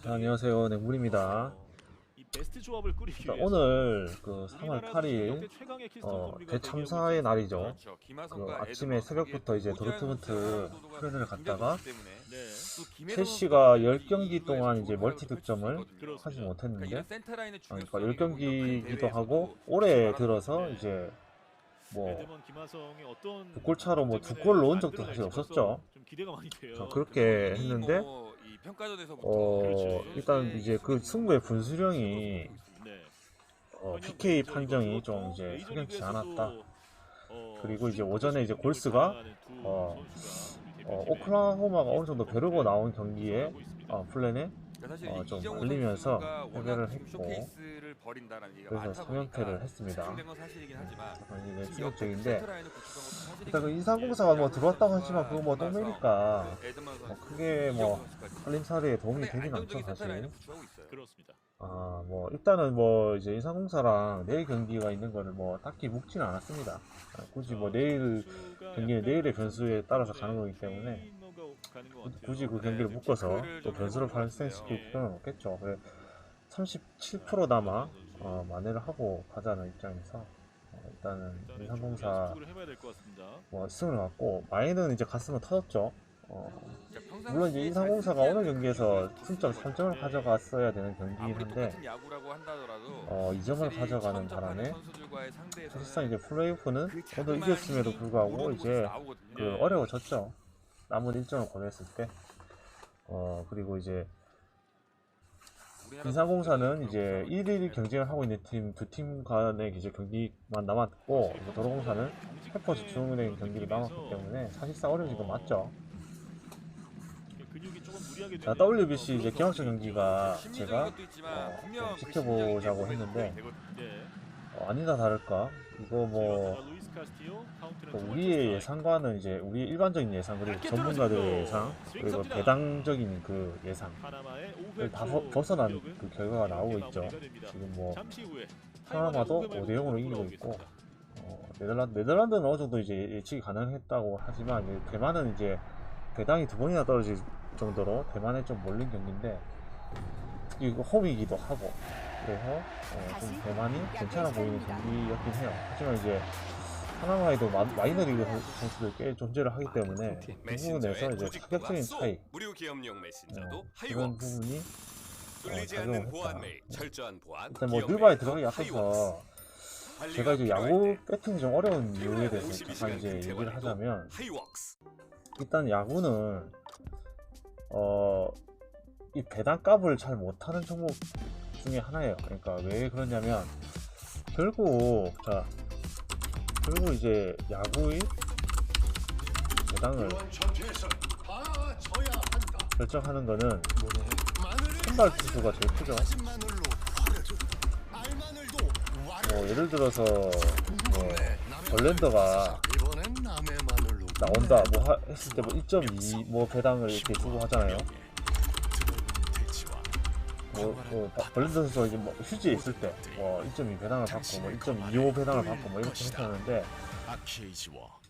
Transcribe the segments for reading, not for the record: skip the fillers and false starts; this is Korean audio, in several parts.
안녕하세요, 맹물입니다. 이 베스트 조합을 꾸리기 위해서 오늘 그 3월 우리나라 8일 역대 최강의 키스톤 선수가 대참사의 날이죠. 그렇죠. 그 김하성과 아침에 에드먼, 새벽부터 이제 거기에 도르트문트 모자란 프레를 선수가 갔다가 굉장히 좋기 때문에 네. 또 김혜성 첼시가 선수가 10경기 이 동안 이후에 이제 좋은 멀티 활약을 득점을 펼칠 수 있거든요. 하지 그렇습니다. 못했는데, 그러니까 센터 라인의 그러니까 중요성이 10경기기도 대회에서도 하고 다시 올해 말하는 들어서 네. 이제 뭐 에드먼 김하성의 어떤 2골 차로 뭐 때문에 2골 넣은 적도 만들어낼지 사실 벌써 없었죠. 좀 기대가 많이 돼요. 그렇게 이미 했는데 뭐 이 평가전에서부터 그렇죠. 일단 이제 그 승부의 분수령이 네. PK 판정이 좀 이제 석연치 않았다. 그리고 이제 오전에 이제 골스가 오클라호마가 어느 정도 벼르고 나온 경기에 플랜에 사실 좀 이정우 걸리면서 선수가 해결을 워낙 좀 했고, 쇼케이스를 벌인다라는 얘기가 그래서 많다 3연패를 보니까 했습니다. 집중된 건 사실이긴 하지만 이게 지금 충격적인데, 센터 라인을 구축한 것도 사실이긴 일단 그 한데 인상공사가 뭐 들어왔다고 하지만 그거 뭐 김하성, 똥매니까 에드먼 선수, 크게 뭐 이정우 선수까지 살림살이에 도움이 상당히 되진 않죠, 안정적인 센터 라인을 사실. 구축하고 있어요. 그렇습니다. 뭐 일단은 뭐 이제 인상공사랑 내일 경기가 있는 거를 뭐 딱히 묵지는 않았습니다. 굳이 뭐 내일 경기는 내일의 변수에 따라서 가는 거기 때문에 굳이 그 경기를 묶어서 또 변수를 발생시킬 필요는 없겠죠. 37%나마 만회를 하고 가자는 입장에서 일단은 인상공사 뭐 승을 갖고 마인은 이제 갔으면 터졌죠. 물론 이제 인상공사가 오늘 경기에서 승점 3점을 가져갔어야 되는 경기긴 한데 2점을 가져가는 바람에 사실상 이제 플레이오프는 오늘 이겼음에도 불구하고 이제 어려워졌죠. 남은 일정을 고려했을 때. 그리고 이제 인상공사는 이제 1일 경쟁을 하고 있는 팀 두 팀 간의 이제 경기만 남았고, 도로공사는 페퍼즈 중은행 경기를 남았기 때문에 사실상 어려워진 건 맞죠. 자, WBC 이제 개막전 경기가 제가 좀 지켜보자고 했는데 아니다 다를까 이거 뭐 우리의 예상과는 이제 우리 일반적인 예상 그리고 전문가들의 예상 그리고 배당적인 그 예상을 다 벗어난 그 결과가 나오고 있죠. 지금 뭐 파나마도 5대0으로 이기고 있고, 네덜란드는 어느 정도 이제 예측이 가능했다고 하지만 대만은 이제 배당이 2번이나 떨어질 정도로 대만에 좀 몰린 경기인데, 이거 홈이기도 하고 그래서 좀 대만이 괜찮아 보이는 경기였긴 해요. 하지만 이제 파나마에도 마이너리그 선수들 꽤 존재를 하기 때문에 그 부분에서 이제 타격적인 차이 그런 부분이 작용을 했다. 일단 뭐 늘바에 들어가기 앞서서 제가 이제 야구 배팅이 좀 어려운 이유에 대해서 잠깐 이제 얘기를 하자면, 일단 야구는 이 배당값을 잘 못하는 종목 중에 하나예요. 그러니까 왜 그러냐면 결국 이제 야구의 배당을 결정하는 거는 선발 투수가 제일 크죠. 뭐 예를 들어서 뭐 벌랜더가 나온다 뭐 했을 때 뭐 1.2 뭐 배당을 이렇게 주고 하잖아요. 벌랜더 선수가 이제 뭐 휴지에 있을 때 뭐 1.2 배당을 받고 뭐 1.25 배당을 받고 뭐 이렇게 했었는데,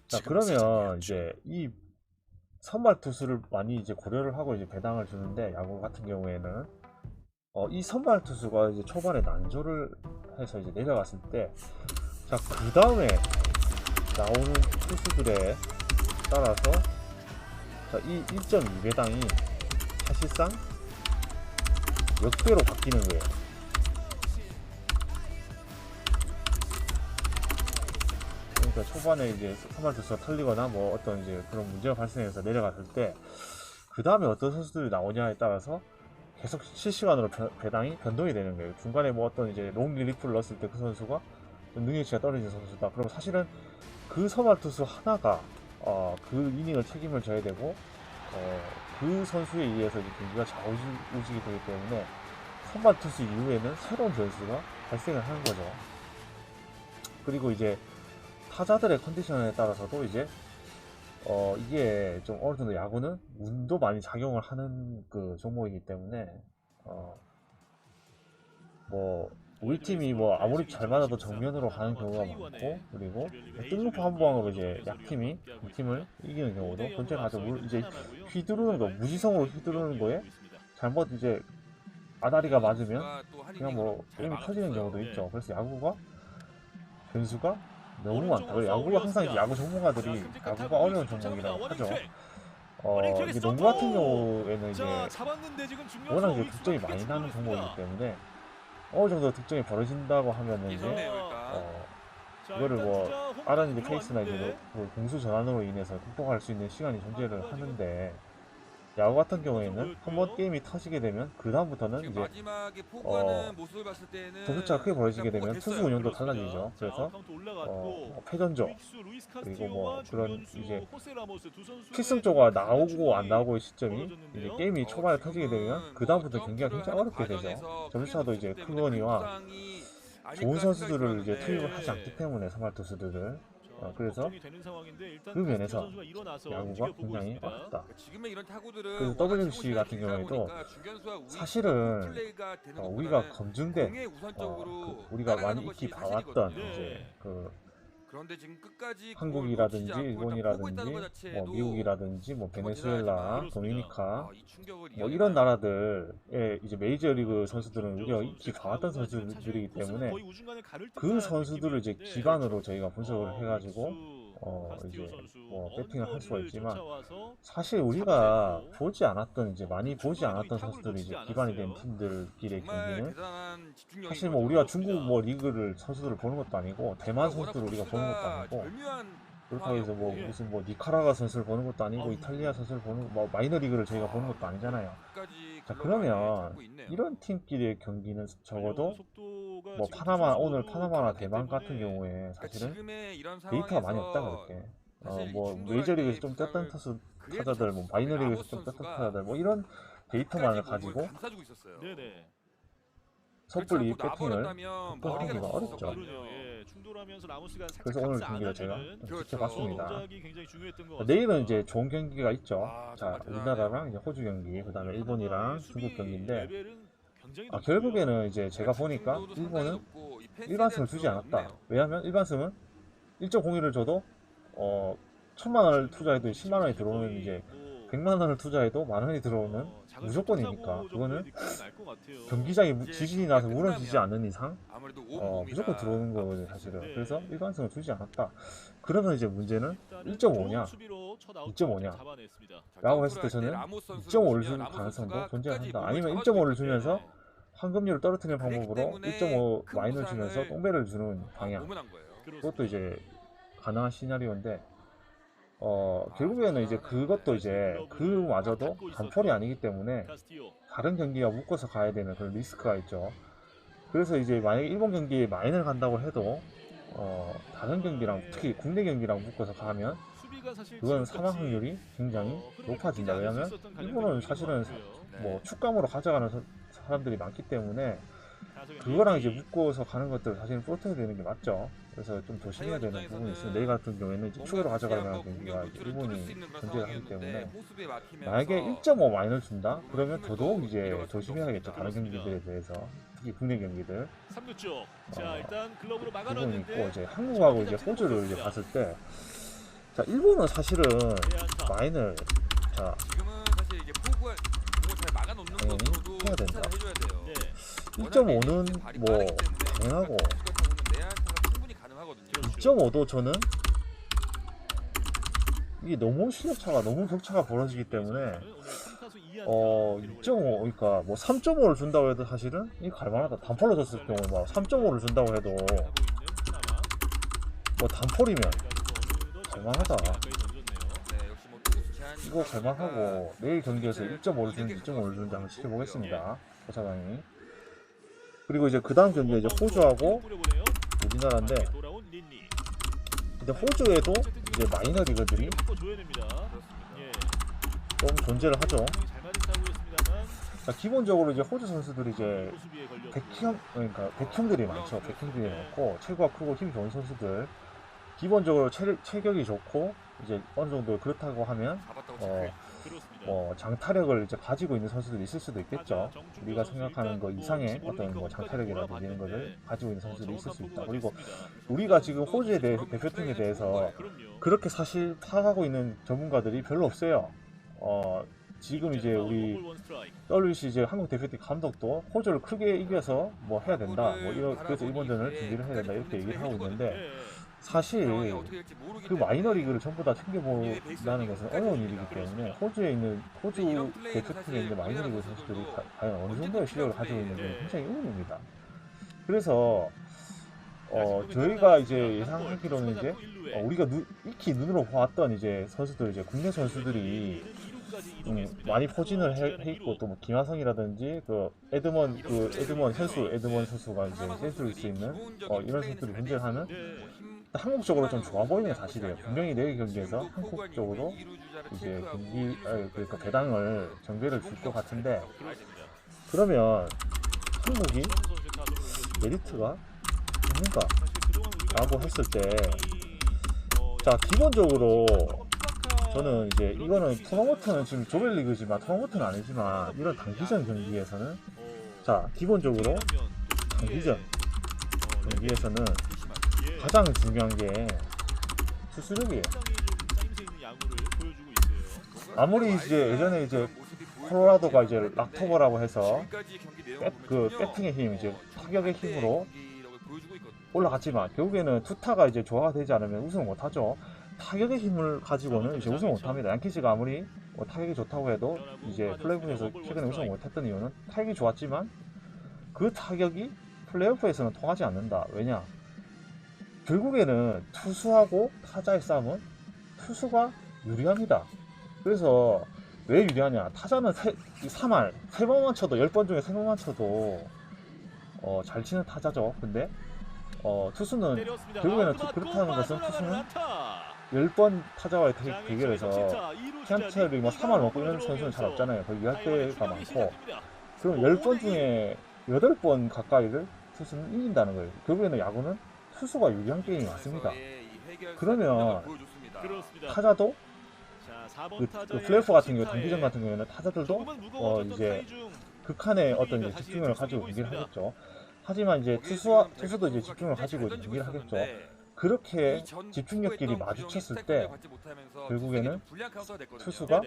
자 그러면 이제 이 선발 투수를 많이 이제 고려를 하고 이제 배당을 주는데, 야구 같은 경우에는 이 선발 투수가 이제 초반에 난조를 해서 이제 내려갔을 때, 자 그 다음에 나오는 투수들에 따라서 이 1.2 배당이 사실상 역배로 바뀌는 거예요. 그러니까 초반에 이제 선발 투수가 털리거나 뭐 어떤 이제 그런 문제가 발생해서 내려갔을 때, 그 다음에 어떤 선수들이 나오냐에 따라서 계속 실시간으로 배당이 변동이 되는 거예요. 중간에 뭐 어떤 이제 롱 리리프를 넣었을 때 그 선수가 좀 능력치가 떨어진 선수다. 그럼 사실은 그 선발 투수 하나가 그 이닝을 책임을 져야 되고, 그 선수에 의해서 이제 경기가 좌우지게 되기 때문에 선발 투수 이후에는 새로운 변수가 발생을 하는 거죠. 그리고 이제 타자들의 컨디션에 따라서도 이제 이게 좀 어느 정도 야구는 운도 많이 작용을 하는 그 종목이기 때문에 뭐 우리 팀이 뭐 아무리 잘 맞아도 정면으로 가는 경우가 많고, 그리고 뜬금포 한 방으로 이제 약팀이 이 팀을 이기는 경우도 존재하죠. 이제 휘두르는 거, 무지성으로 휘두르는 거에 잘못 이제 아다리가 맞으면 그냥 뭐 게임이 터지는 경우도 네. 있죠. 그래서 야구가 변수가 너무 많다. 그리고 야구가 항상 이제 야구 전문가들이 야구가 어려운 종목이라고 하죠. 이게 농구 같은 경우에는 이제 워낙 이제 득점이 많이 나는 종목이기 때문에 어느 정도 득점이 벌어진다고 하면은 이제 이거를 뭐 다른 이제 케이스나 이제 뭐 공수 전환으로 인해서 극복할 수 있는 시간이 존재를 하는데, 야구 같은 경우에는 한번 게임이 터지게 되면 그 다음부터는 이제 마지막에 포구하는 모습을 봤을 때는 점수차가 크게 벌어지게 되면 포구가 투수 됐어요. 운영도 달라지죠. 그래서 패전조 그리고 뭐 그런 이제 필승조가 나오고 안 나오고의 시점이 이제 게임이 초반에 터지게 되면 그 다음부터 경기가 굉장히 어렵게 되죠. 점수차도 이제 크거니와 좋은 선수들을 이제 투입을 하지 않기 때문에 선발 투수들을 그래서 그 면에서 야구가 굉장히 어렵다. 지금의 이런 타구들은 그래서 WBC 같은 경우에도 사실은 우리가 검증된 우리가 많이 익히 봐왔던 이제 그 그런데 지금 끝까지 한국이라든지 일본이라든지 뭐 미국이라든지 뭐 베네수엘라, 도미니카 뭐 이런 나라들의 이제 메이저리그 선수들은 우리가 익히 봐왔던 선수들이기 때문에 그 선수들을 이제 기반으로 저희가 분석을 해가지고 이제 뭐 배팅을 할 수가 있지만, 사실 우리가 보지 않았던 이제 많이 보지 않았던 선수들이 이제 기반이 된 팀들끼리의 경기는 사실 뭐 우리가 중국 뭐 리그를 선수들을 보는 것도 아니고 대만 선수들을 우리가 보는 것도 아니고 그렇다고 해서 뭐 무슨 뭐 니카라가 선수를 보는 것도 아니고 이탈리아 선수를 보는 뭐 마이너 리그를 저희가 보는 것도 아니잖아요. 자, 그러면 이런 팀끼리의 경기는 적어도 뭐 파나마, 오늘 파나마나 대만 같은 경우에 사실은 데이터가 많이 없다 그렇게. 뭐 메이저리그에서 좀 떴던 타자들, 뭐 마이너리그에서 좀 떴던 타자들, 뭐 이런 데이터만을 가지고 섣불리 배팅을 접근하기가 어렵죠. 그래서 오늘 경기를 제가 좀 지켜봤습니다. 내일은 이제 좋은 경기가 있죠. 자, 우리나라랑 이제 호주 경기, 그 다음에 일본이랑 중국 경기인데, 결국에는 이제 제가 보니까 일본은 일반승을 주지 않았다. 왜냐하면 일반승은 1.01을 줘도 1000만원을 투자해도 10만원이 들어오는, 이제 100만원을 투자해도 만원이 들어오는 무조건이니까, 그거는 경기장이 지진이 나서 무너지지 않는 이상 무조건 들어오는 거거든요 사실은. 그래서 일반승을 주지 않았다. 그러면 이제 문제는 1.5냐 2.5냐 라고 했을 때 저는 2.5를 줄 가능성도 존재한다. 아니면 1.5를 주면서 황금률을 떨어뜨리는 방법으로 1.5 마이너를 주면서 똥배를 주는 방향, 그것도 이제 가능한 시나리오인데, 결국에는 이제 그것도 이제 그마저도 단폴이 아니기 때문에 다른 경기와 묶어서 가야 되는 그런 리스크가 있죠. 그래서 이제 만약에 일본 경기에 마인을 간다고 해도 다른 경기랑, 특히 국내 경기랑 묶어서 가면 그건 사망 확률이 굉장히 높아진다. 왜냐면 일본은 사실은 뭐 축감으로 가져가는 사람들이 많기 때문에 그거랑 이제 묶어서 가는 것들 사실은 프로테이 되는 게 맞죠. 그래서 좀 조심해야 되는 부분이 있어요. 내일 같은 경우에는 이제 축으로 가져가는 경기가 일본이 존재를 하기 때문에, 만약에 1.5 마이너를 준다? 그러면 더더욱 이제 조심해야겠죠. 다른 경기들에 대해서, 특히 국내 경기들. 부분이 있고, 이제 한국하고 이제 호주를 이제 봤을 때, 자, 일본은 사실은 마인을 자 당연히 해야 된다. 1.5는 뭐 가능하고, 2.5도 저는 이게 너무 실력차가, 너무 격차가 벌어지기 때문에 2.5, 그러니까 뭐 3.5를 준다고 해도 사실은 이게 갈만하다. 단폴로 줬을 경우에 막 3.5를 준다고 해도 뭐 단폴이면 갈만하다. 이거 갈만하고, 내일 경기에서 1.5를 주는지 2.5를 주는지 한번 지켜보겠습니다. 고사장이. 그리고 이제 그 다음 경기가 이제 호주하고 우리나라인데, 근데 호주에도 이제 마이너 리그들이 좀 존재를 하죠. 자, 기본적으로 이제 호주 선수들이 이제 그러니까 백형들이 많죠. 백형들이 많고, 체구가 크고 힘이 좋은 선수들, 기본적으로 체격이 좋고, 이제 어느 정도 그렇다고 하면 장타력을 이제 가지고 있는 선수들이 있을 수도 있겠죠. 우리가 생각하는 거 이상의 어떤 뭐 장타력이라든지 이런 것을 가지고 있는 선수들이 있을 수 있다. 그리고 우리가 지금 호주에 대해, 대표팀에 대해서 그렇게 사실 파악하고 있는 전문가들이 별로 없어요. 지금 이제 우리 WBC 이제 한국 대표팀 감독도 호주를 크게 이겨서 뭐 해야 된다. 뭐 이런 그래서 이번전을 준비를 해야 된다 이렇게 얘기를 하고 있는데 사실 그 마이너리그를 전부 다 챙겨본다는 것은 어려운 일이기 때문에 호주에 있는 호주 대표팀에 있는 마이너리그 선수들이 과연 어느 정도의 실력을 가지고 있는지 굉장히 의문입니다. 그래서 저희가 이제 예상하기로는 이제 우리가 익히 눈으로 보았던 이제 선수들 이제 국내 선수들이 많이 포진을 해 있고 또 뭐 김하성이라든지 그 에드먼 선수가 이제 센스를 수 있는 이런 선수들이 존재하는 한국 쪽으로 좀 좋아 보이는 사실이에요. 분명히 내일 경기에서 한국 쪽으로 이제 그러니까 배당을 정배를 줄 것 같은데 그러면 한국이 메리트가 있는가? 라고 했을 때 자 기본적으로 저는 이제 이거는 토너먼트는 지금 조별리그지만 토너먼트는 아니지만 이런 단기전 경기에서는 자 기본적으로 단기전 경기에서는 가장 중요한 게 투수력이에요. 아무리 이제 예전에 이제 콜로라도가 이제 락토버라고 해서 배팅의 힘 이제 타격의 힘으로 올라갔지만 결국에는 투타가 이제 조화가 되지 않으면 우승을 못하죠. 타격의 힘을 가지고는 이제 우승을 못합니다. 양키즈가 아무리 타격이 좋다고 해도 이제 플레이오프에서 최근에 우승을 못했던 이유는 타격이 좋았지만 그 타격이 플레이오프에서는 통하지 않는다. 왜냐? 결국에는 투수하고 타자의 싸움은 투수가 유리합니다. 그래서 왜 유리하냐? 타자는 3할 3번만 쳐도 10번 중에 3번만 쳐도 잘 치는 타자죠. 근데 투수는 결국에는 그렇다는 것은 투수는 10번 타자와의 대결에서 피안체를 뭐 3할 먹고 이런 선수는 잘 없잖아요. 거의 유할 때가 많고 그럼 10번 중에 8번 가까이를 투수는 이긴다는 거예요. 결국에는 야구는 투수가 유리한 게임이 맞습니다. 그러면 타자도 그 플레이오프 같은 경우 단기전 같은 경우에는 타자들도 이제 극한의 어떤 이제 집중력을 가지고 경기를 하겠죠. 하지만 이제 투수도 이제 집중을 가지고 경기를 하겠죠. 그렇게 집중력끼리 마주쳤을 때 결국에는 투수가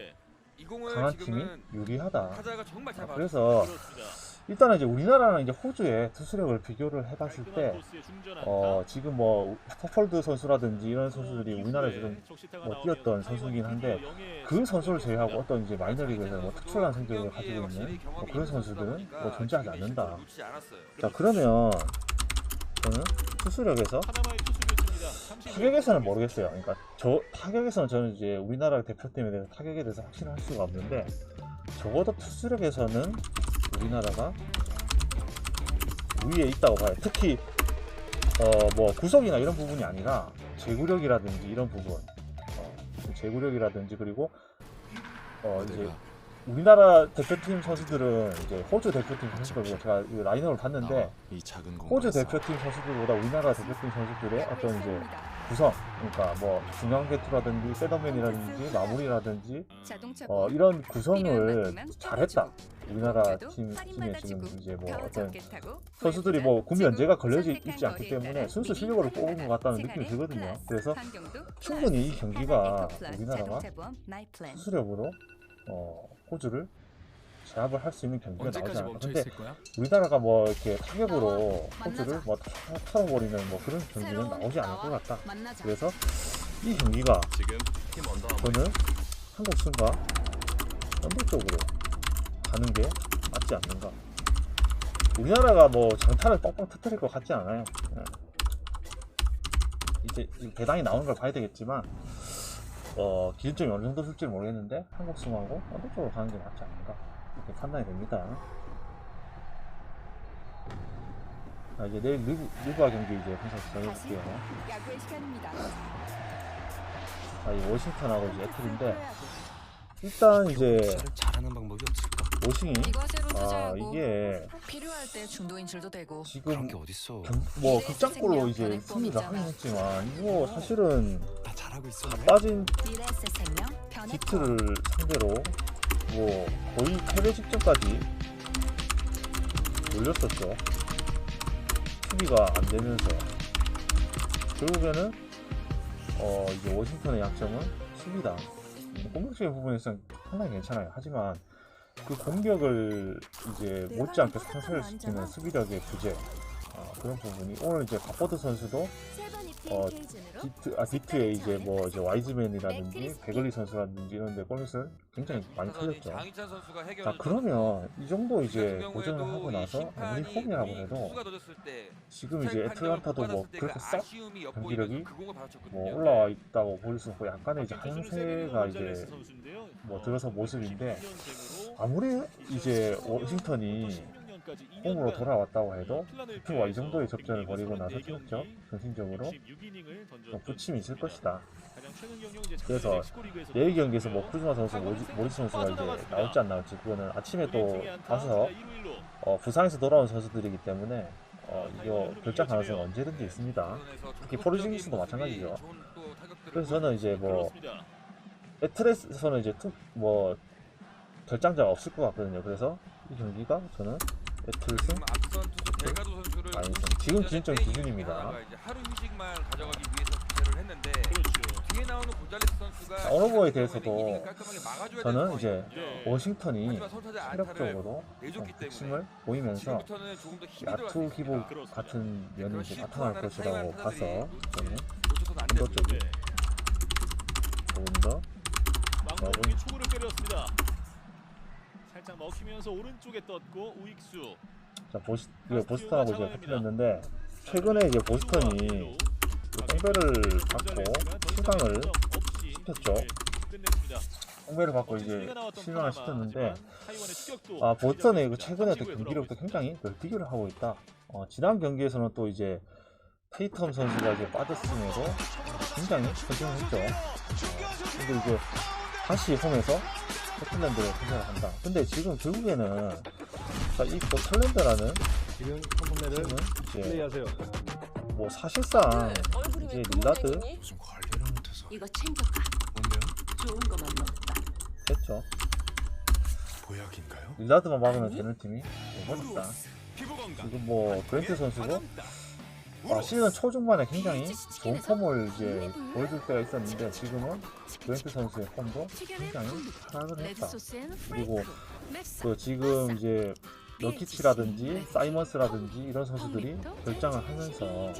강한 팀이 유리하다. 그래서 일단은 이제 우리나라는 이제 호주의 투수력을 비교를 해봤을 때 지금 뭐 퍼폴드 선수라든지 이런 선수들이 우리나라에 지금 뭐 뛰었던 선수이긴 한데 그 선수를 제외하고 어떤 이제 마이너리그에서 뭐 특출난 성적을 가지고 있는 뭐 그런 선수들은 뭐 존재하지 않는다. 자 그러면 저는 투수력에서 타격에서는 모르겠어요. 그러니까 타격에서는 저는 이제 우리나라 대표팀에 대해서 타격에 대해서 확신할 수가 없는데 적어도 투수력에서는 우리나라가 위에 있다고 봐요. 특히 뭐 구속이나 이런 부분이 아니라 제구력이라든지 이런 부분, 제구력이라든지 그리고 이제 우리나라 대표팀 선수들은 이제 호주 대표팀 선수들 제가 라인업을 봤는데 호주 대표팀 선수들보다 우리나라 대표팀 선수들의 어떤 이제 구성, 그러니까 뭐 중앙 개투라든지 셋업맨이라든지 마무리라든지 이런 구성을 잘했다. 우리나라 팀에 지금 이제 뭐 어떤 선수들이 뭐 구미 연재가 걸려져 있지 않기 때문에 순수 실력으로 뽑은 것 같다는 느낌이 들거든요. 그래서 충분히 이 경기가 우리나라가 수수력으로 호주를 제압을 할 수 있는 경기가 나오지 않을까. 근데 우리나라가 뭐 이렇게 타격으로 호주를 뭐 털어버리는 뭐 그런 경기는 나오지 않을 것 같다. 그래서 이 경기가 저는 한국 승과 언더 쪽으로 가는 게 맞지 않는가. 우리나라가 뭐 장타를 뻥뻥 터뜨릴 것 같지 않아요. 이제 배당이 나오는 걸 봐야 되겠지만 기준점이 어느 정도 쓸지 모르겠는데 한국 승하고 언더 쪽으로 가는 게 맞지 않는가 이렇게 판단이 됩니다. 이제 내일 리그와 경기 이제 분석 정해볼게요. 이 워싱턴하고 이제 애플인데 일단 이제 잘하는 방법이 없을까? 워싱이 이게 필요할 때 중도인질도 되고 지금 그런 게 어딨어. 뭐 극장골로 이제 승리를 하긴 했지만 이거 사실은 나 잘하고 있어. 빠진 디트를 상대로 뭐 거의 패배 직전까지 올렸었죠. 수비가 안 되면서 결국에는 이제 워싱턴의 약점은 수비다. 공격적인 부분에서는 상당히 괜찮아요. 하지만 그 공격을 이제 못지않게 상쇄를 시키는 수비력의 부재, 그런 부분이 오늘 이제 바포드 선수도 비트에 이제 뭐 이제 와이즈맨이라든지 베글리 선수라든지 이런데 골밑을 굉장히 많이 틀렸죠. 장희찬 선수가 해결. 자, 그러면 이 정도 이제 고전을 하고 나서 아무리 홈이라고 해도 지금 이제 애틀란타도 뭐 그렇게 싹 경기력이 뭐 올라와 있다고 볼 수 없고 약간의 이제 한세가 이제 뭐 들어서 모습인데, 아무리 이제 워싱턴이 홈으로 돌아왔다고 해도 비트와 이 정도의 접전을 벌이고 나서 슬쩍 정신적으로 좀 부침이 있을 것이다. 그래서 내일 경기에서 뭐 쿠즈마 선수, 모리스 선수가 이제 나올지 안 나올지 그거는 아침에 또 봐서 부상에서 돌아온 선수들이기 때문에 이거 결정 가능성이 언제든지 있습니다. 특히 포르징기스도 마찬가지죠. 그래서 저는 이제 뭐 에트레스에서는 이제 뭐 결장자가 없을 것 같거든요. 그래서 이 경기가 저는 에틀승 아니죠. 지금 기준점 기준입니다. 하루 휴식만 가져가기 위해서 교체를 했는데 뒤에 나오는 곤잘레스 선수가 자, 오너버에 대해서도 저는 이제 워싱턴이 체력적으로 핵심을 보이면서 야투 기복 같은 면이 이제 나타날 것이라고 봐서 저는 인도적인 조금 더 망원경이 초구를 때렸습니다. 살짝 먹히면서 오른쪽에 떴고 우익수. 자, 보스턴하고 이제 붙었는데 최근에 이제 보스턴이 똥배를 받고 실강을 시켰죠. 똥배를 받고 이제 실강을 시켰는데, 보스턴의 그 최근에 경기력도 굉장히 널뛰기를 하고 있다. 지난 경기에서는 또 이제 테이텀 선수가 이제 빠졌음에도 굉장히 결정을 했죠. 근데 이제 다시 홈에서 포틀랜드를 선택을 한다. 근데 지금 결국에는 이 포틀랜드라는 지금 컴플레를 이제 플레이하세요. 뭐 사실상 이제 릴라드 무슨 관리를 못해서. 이거 챙겨가. 뭔데요? 좋은 거만 먹다. 됐죠. 보약인가요? 릴라드만 막으면 되는 팀이 되버렸다. 지금 뭐 그랜트 선수도 시즌 초중반에 굉장히 좋은 폼을 이제 보여줄 때가 있었는데, 지금은 그랜트 선수의 폼도 굉장히 하락을 했다. 그리고 또 지금 이제 너키치라든지 사이먼스라든지 이런 선수들이 결장을 하면서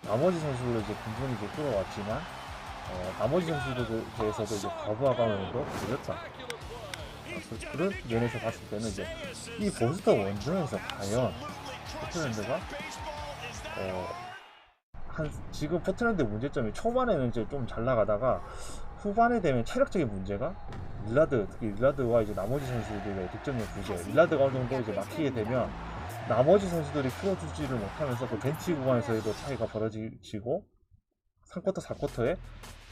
나머지 선수들로 이제 군분이 이제 끌어왔지만, 나머지 선수들에 대해서도 이제 과부하감으로 보였다. 그런 면에서 봤을 때는 이제 이 보스턴 원정에서 과연 포틀랜드가 지금 포틀랜드의 문제점이 초반에는 이제 좀 잘 나가다가 후반에 되면 체력적인 문제가 특히 릴라드와 이제 나머지 선수들의 득점력 부재, 릴라드가 어느 정도 이제 막히게 되면 나머지 선수들이 풀어주지를 못하면서 그 벤치 구간에서도 차이가 벌어지고 3쿼터, 4쿼터에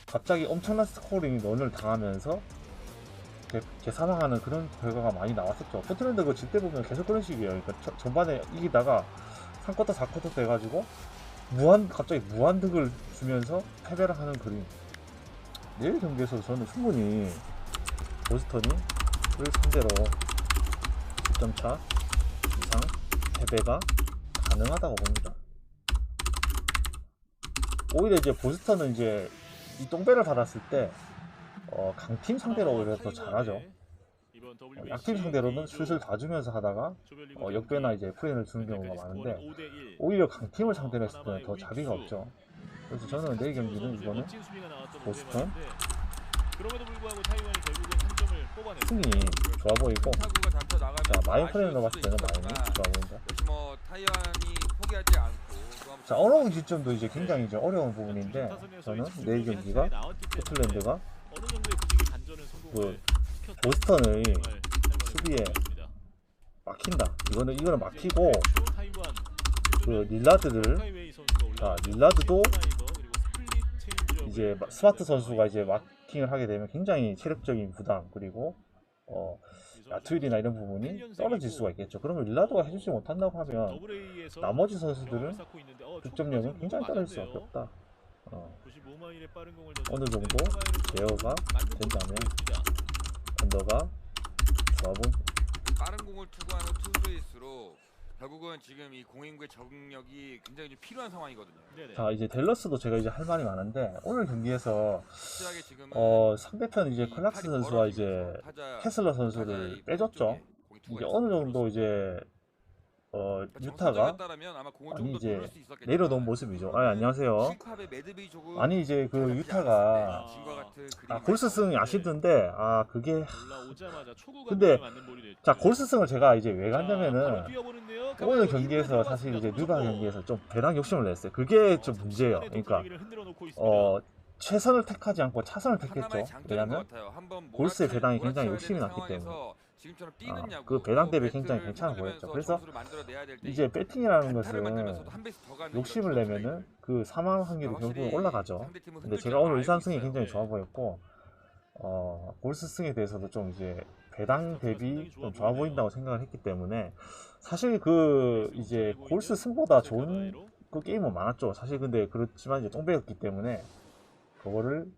갑자기 엄청난 스코어링이 런을 당하면서 개사망하는 그런 결과가 많이 나왔었죠. 포틀랜드 그 질 때 보면 계속 그런 식이에요. 그러니까 전반에 이기다가 3쿼터, 4쿼터 돼가지고 갑자기 무한득을 주면서 패배를 하는 그림. 내일 경기에서 저는 충분히 보스턴이 상대로 10점차 이상 패배가 가능하다고 봅니다. 오히려 이제 보스턴은 이제 이 똥배를 받았을 때 강팀 상대로 오히려 더 잘하죠. 약팀 상대로는 슬슬 봐주면서 하다가 역배나 이제 프레인을 주는 경우가 많은데, 오히려 강팀을 상대로 했을 때는 더 자비가 없죠. 그래서 저는 내일 경기는 이거는 보스턴 승이 좋아 보이고, 자, 마인 프레인으로 봤을 때는 마인이 좋아 보인다. 뭐 타이완이 포기하지 않고 자, 어려운 지점도 이제 굉장히 이제 어려운 부분인데, 저는 내일 경기가 포틀랜드가 그 보스턴의 수비에 막힌다. 이거는 막히고, 그 릴라드도 이제 스마트 선수가 이제 마킹을 하게 되면 굉장히 체력적인 부담, 그리고 야투일이나 이런 부분이 떨어질 수가 있겠죠. 그러면 릴라드가 해주지 못한다고 하면 나머지 선수들은 득점력은 굉장히 떨어질 수밖에 없다. 어느 정도 제어가 된다면 언더가 좋아 보인다. 빠른 공을 투구하는 투수일수록 결국은 지금 이 공인구의 적응력이 굉장히 좀 필요한 상황이거든요. 네네. 자, 이제 댈러스도 제가 이제 할 말이 많은데 오늘 경기에서 확실하게 지금은 상대편 이제 이 클락스 팔이 선수와 벌어지면서 이제 타자- 캐슬러 타자의 선수를 이 빼줬죠. 쪽에 공이 투가 이제 있어요. 어느 정도 이제 유타가 정상적이었다라면 아마 공을 많이 좀더 이제 돌릴 수 있었겠지만 내려놓은 모습이죠. 안녕하세요. 힐컵의 매듭이 조금 아니 이제 그 잡히지 유타가 않았을 때 진과 같은 그림이 골스승이 아쉽던데 그게 올라오자마자 초구가 근데 맞는 볼이 됐죠. 자 골스승을 제가 이제 왜 자, 바로 갔냐면은 뛰어보는데요. 오늘 가만히 경기에서 일부러 사실 이제 들어갔습니다. 누바 경기에서 좀 배당 욕심을 냈어요. 그게 좀 문제예요. 그러니까 분위기를 흔들어 놓고 있습니다. 최선을 택하지 않고 차선을 하나만의 택했죠. 장점인 왜냐면 것 같아요. 한번 골스의 배당이 몰아쳐야 굉장히 되는 욕심이 났기 상황에서 지금처럼 뛰는 야구, 그 배당 대비 또 굉장히 배트를 괜찮아 휘두르면서 보였죠. 그래서 점수를 만들어내야 될때 이제 배팅이라는 단타를 것은 만들면서도 한 베이스 더 가는 욕심을 이런 내면은 그 사망 확률이 확실히 결국 올라가죠. 상대팀을 근데 흔들지 제가 오늘 알고 이상승이 있어요. 굉장히 네. 좋아 보였고 골스승에 대해서도 좀 이제 배당 대비 좀 좋아 보인다고 생각을 했기 때문에 사실 그 이제 골스승보다 좋은 그 게임은 많았죠. 사실 근데 그렇지만 이제 똥배였기 때문에 그거를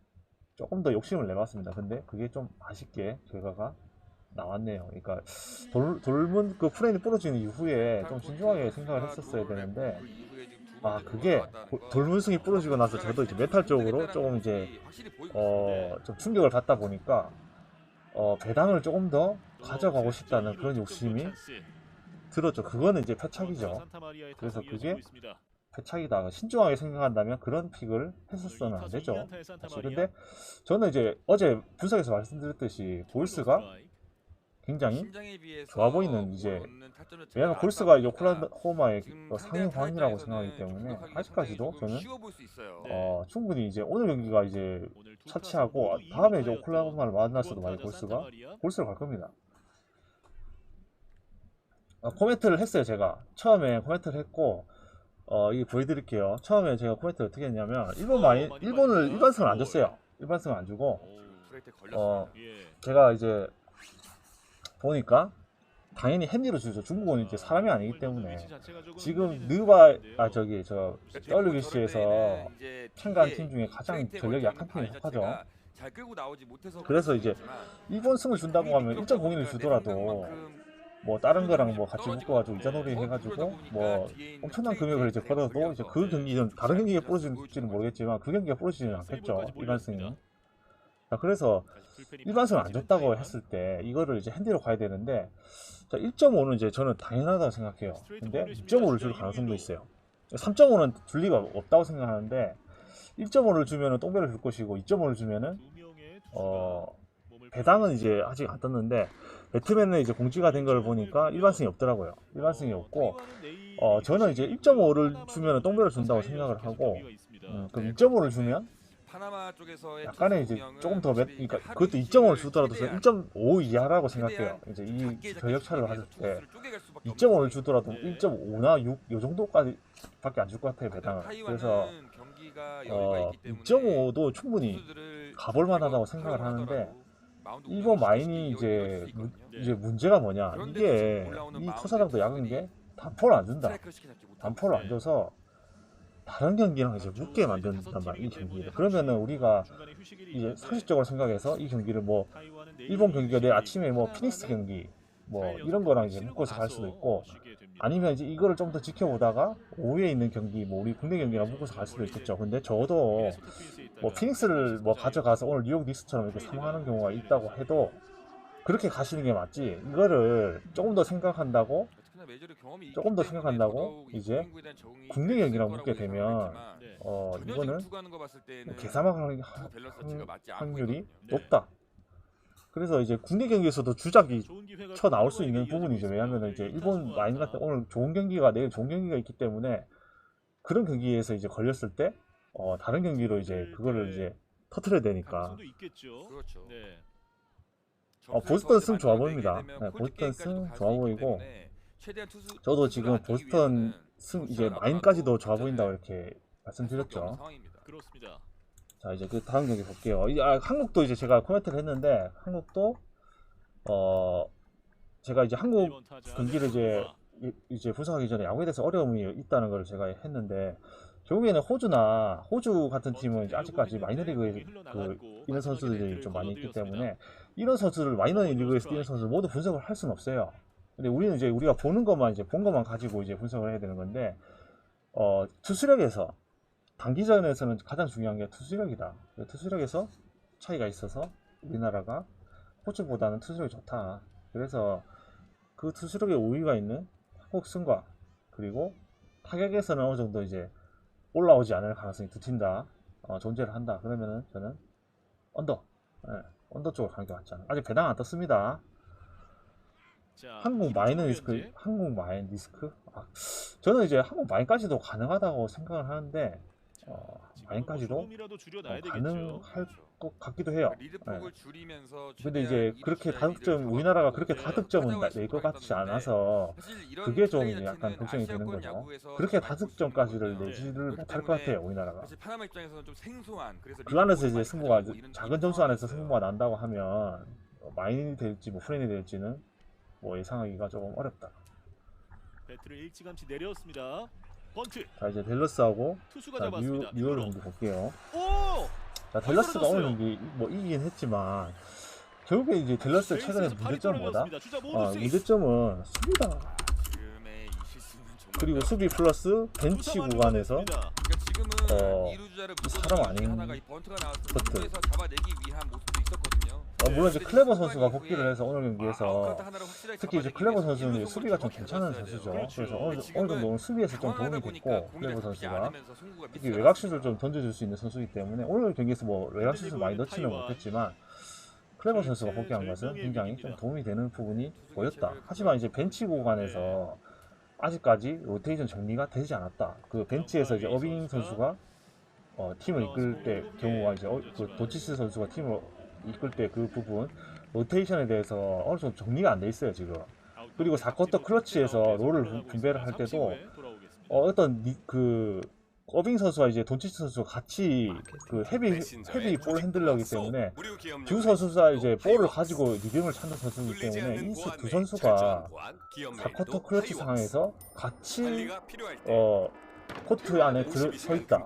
조금 더 욕심을 내봤습니다. 근데 그게 좀 아쉽게 결과가 나왔네요. 그러니까 돌문 그 프레임이 부러지는 이후에 좀 신중하게 생각을 했었어야 되는데 그 이후에 지금 두 번째 그게 나왔다는 거. 돌문승이 부러지고 나서 저도 이제 멘탈적으로 조금 이제 좀 충격을 받다 보니까 배당을 조금 더 가져가고 싶다는 그런 욕심이 들었죠. 그거는 이제 패착이죠. 그래서 그게 패착이다. 신중하게 생각한다면 그런 픽을 했었어는 안 되죠. 사실 근데 저는 이제 어제 분석에서 말씀드렸듯이 골스가 굉장히 좋아 보이는 이제 왜냐면 골스가 이제 오클라호마의 상위 황이라고 생각하기 때문에 아직까지도 저는 충분히 이제 오늘 경기가 이제 차치하고 다음에 이제 오클라호마를 만났어도 만약 골스로 갈 겁니다. 코멘트를 했어요. 제가 처음에 코멘트를 했고 이거 보여드릴게요. 처음에 제가 코멘트를 어떻게 했냐면 일본을 일반승을 안 줬어요. 일반승을 안 주고 제가 이제 보니까 당연히 핸디로 주죠. 중국은 이제 사람이 아니기 때문에 지금 느바 WBC에서 참가한 팀 중에 가장 전력이 약한 팀에 속하죠. 그래서 이제 일본 승을 준다고 하면 1.01을 주더라도 뭐 다른 거랑 뭐 같이 묶어가지고 이자놀이 해가지고 뭐 엄청난 금액을 이제 걸어도 이제 그 경기는 다른 경기에 부러질지는 모르겠지만 그 경기가 부러지지는 않겠죠. 일반승이. 자, 그래서 일반승을 안 줬다고 했을 때 이거를 이제 핸디로 가야 되는데 자, 1.5는 이제 저는 당연하다고 생각해요. 근데 2.5를 줄 가능성도 있어요. 3.5는 줄 리가 없다고 생각하는데 1.5를 주면은 똥배를 줄 것이고 2.5를 주면은 배당은 이제 아직 안 떴는데 배트맨은 이제 공지가 된 걸 보니까 일반승이 없더라고요. 일반승이 없고 저는 이제 1.5를 주면은 똥배를 준다고 생각을 하고 그럼 2.5를 주면 약간의 이제 조금 더 그러니까 그것도 2.5를 주더라도 1.5 이하라고 생각해요. 이제 이 전력차를 하실 때 2.5를 주더라도 1.5나 6 이 정도까지 밖에 안 줄 것 같아요, 배당을. 그래서 2.5도 충분히 가볼 만하다고 생각을 하는데 일본 마인이 이제 문제가 뭐냐, 이게 이 투사장도 약은 게 단포를 안 준다. 단포를 안 줘서 다른 경기랑 이제 묶게 만든단 말이야, 이 경기를. 그러면은 우리가 이제 상식적으로 생각해서 이 경기를 뭐 일본 경기가 내일 아침에 뭐 피닉스 경기 뭐 이런 거랑 이제 묶어서 갈 수도 있고, 아니면 이제 이거를 좀 더 지켜보다가 오후에 있는 경기 뭐 우리 국내 경기랑 묶어서 갈 수도 있겠죠. 근데 저도 뭐 피닉스를 뭐 가져가서 오늘 뉴욕 닉스처럼 이렇게 사망하는 경우가 있다고 해도 그렇게 가시는 게 맞지, 이거를 조금 더 생각한다고 이제 국내 경기랑 묶게 되면 이거는 개사망 확률이 높다. 그래서 이제 국내 경기에서도 주작이 쳐 나올 수 있는 부분이죠. 왜냐하면 이제 일본 라인 같은 오늘 좋은 경기가 내일 좋은 경기가 있기 때문에 그런 경기에서 이제 걸렸을 때 다른 경기로 이제 그거를 이제 터트려야 되니까. 보스턴 승 좋아 보입니다. 네, 보스턴 승 좋아 보이고, 저도 지금 보스턴 승 이제 마인까지도 좋아 보인다고 이렇게 말씀드렸죠. 자, 이제 그 다음 경기 볼게요. 한국도 이제 제가 코멘트를 했는데, 한국도 제가 이제 한국 경기를 이제 분석하기 전에 야구에 대해서 어려움이 있다는 걸 제가 했는데, 결국에는 호주 같은 팀은 이제 아직까지 마이너리그에 이런 선수들이 좀 많이 있기 때문에 이런 선수를 마이너리그에서 뛰는 선수를 모두 분석을 할 수는 없어요. 근데 우리는 이제 우리가 보는 것만 이제 본 것만 가지고 이제 분석을 해야 되는 건데 투수력에서 단기전에서는 가장 중요한 게 투수력이다. 투수력에서 차이가 있어서 우리나라가 호주보다는 투수력이 좋다. 그래서 그 투수력에 우위가 있는 한국 승과 그리고 타격에서는 어느 정도 이제 올라오지 않을 가능성이 두 팀 다 존재를 한다. 그러면은 저는 언더, 언더 쪽으로 가는 게 맞지 않나. 아직 배당 안 떴습니다. 자, 한국 마인은 리스크, 한국 마인 리스크? 저는 이제 한국 마인까지도 가능하다고 생각을 하는데 마인까지도 가능할 것 같기도 해요. 리드폭을 줄이면서 근데 이제 그렇게 다득점 우리나라가 그렇게 다득점은 낼 것 같지 않아서 그게 좀 약간 걱정이 되는 거죠. 그렇게 다득점까지를 내지를 못할 것 같아요 우리나라가. 사실 파나마 입장에서는 좀 생소한 그래서 그 안에서 이제 승부가 작은 점수 안에서 승부가 난다고 하면 마인이 될지 뭐 프레인이 될지는 뭐 예상하기가 조금 어렵다. 배트를 일찌감치 내렸습니다. 번트. 자 이제 댈러스하고 투수가 자, 잡았습니다. 뉴욕 경기 볼게요. 오! 자 댈러스가 오늘 경기 뭐 이기긴 했지만 결국에 이제 댈러스 최근에 문제점은 뭐다? 문제점은 수비다. 지금의 이 실수는 정말 그리고 수비 플러스 벤치 구간에서 그러니까 지금은 이루주자를 사람 아닌 하나가 이 번트가 나왔을 때 버트. 선두에서 잡아내기 위한 모습도 있었거든요. 물론 이제 클레버 선수가 복귀를 해서 오늘 경기에서 아웃카운트 하나를 확실하게 특히 이제 잡아내기 클레버 위해서 선수는 이루주자를 수비가 좀 정확히 괜찮은 잡았어야 선수죠. 돼요. 그래서 근데 어느 정도 수비에서 좀 당황하다 도움이 보니까 됐고 공략을 클레버 잡지 선수가 않으면서 승부가 특히 미스가 외곽슛을 좀 던져줄 수 있는 선수이기 때문에 오늘 경기에서 뭐 외곽슛을 많이 넣지는 못했지만 클레버 선수가 복귀한 것은 굉장히 좀 도움이 되는 부분이 보였다. 하지만 이제 벤치 구간에서 아직까지 로테이션 정리가 되지 않았다. 그 벤치에서 이제 어빙 선수가 팀을 이끌 때 경우가 이제 그 도치스 선수가 팀을 이끌 때 그 부분 로테이션에 대해서 어느 정도 정리가 안 돼 있어요 지금. 그리고 4쿼터 클러치에서 롤을 분배를 할 때도 어떤 그 어빙 선수와 이제 돈치스 선수가 같이 그 헤비 볼 핸들러이기 때문에 두 선수가 이제 볼을 가지고 리듬을 찾는 선수이기 때문에 이 두 선수가 4쿼터 클러치 상황에서 같이 코트 안에 서 있다.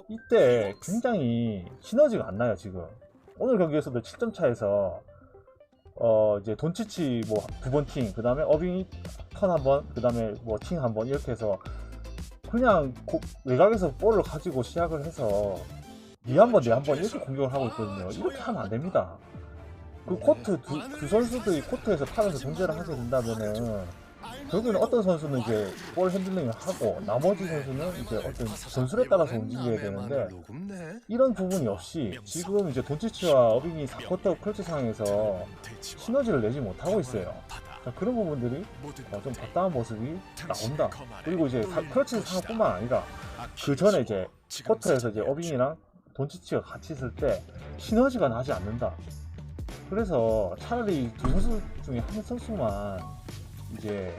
이때 굉장히 시너지가 안 나요 지금. 오늘 경기에서도 7점 차에서 이제 돈치치 뭐 2번 팀, 그 다음에 어빙이 턴 한번, 그 다음에 뭐 팀 한번 이렇게 해서 그냥 외곽에서 볼을 가지고 시작을 해서 니 한 번, 내 한 번 이렇게 공격을 하고 있거든요. 이렇게 하면 안 됩니다. 그 코트 두 선수들이 코트에서 타면서 존재를 하게 된다면은 결국에는 어떤 선수는 이제 볼 핸들링을 하고 나머지 선수는 이제 어떤 전술에 따라서 움직여야 되는데 이런 부분이 없이 지금 이제 돈치치와 어빙이 4쿼터 클러치 상황에서 시너지를 내지 못하고 있어요. 자, 그런 부분들이 좀 답답한 모습이 나온다. 그리고 이제 클러치 상황뿐만 아니라 그 전에 이제 쿼터에서 이제 어빙이랑 돈치치가 같이 있을 때 시너지가 나지 않는다. 그래서 차라리 두 선수 중에 한 선수만 이제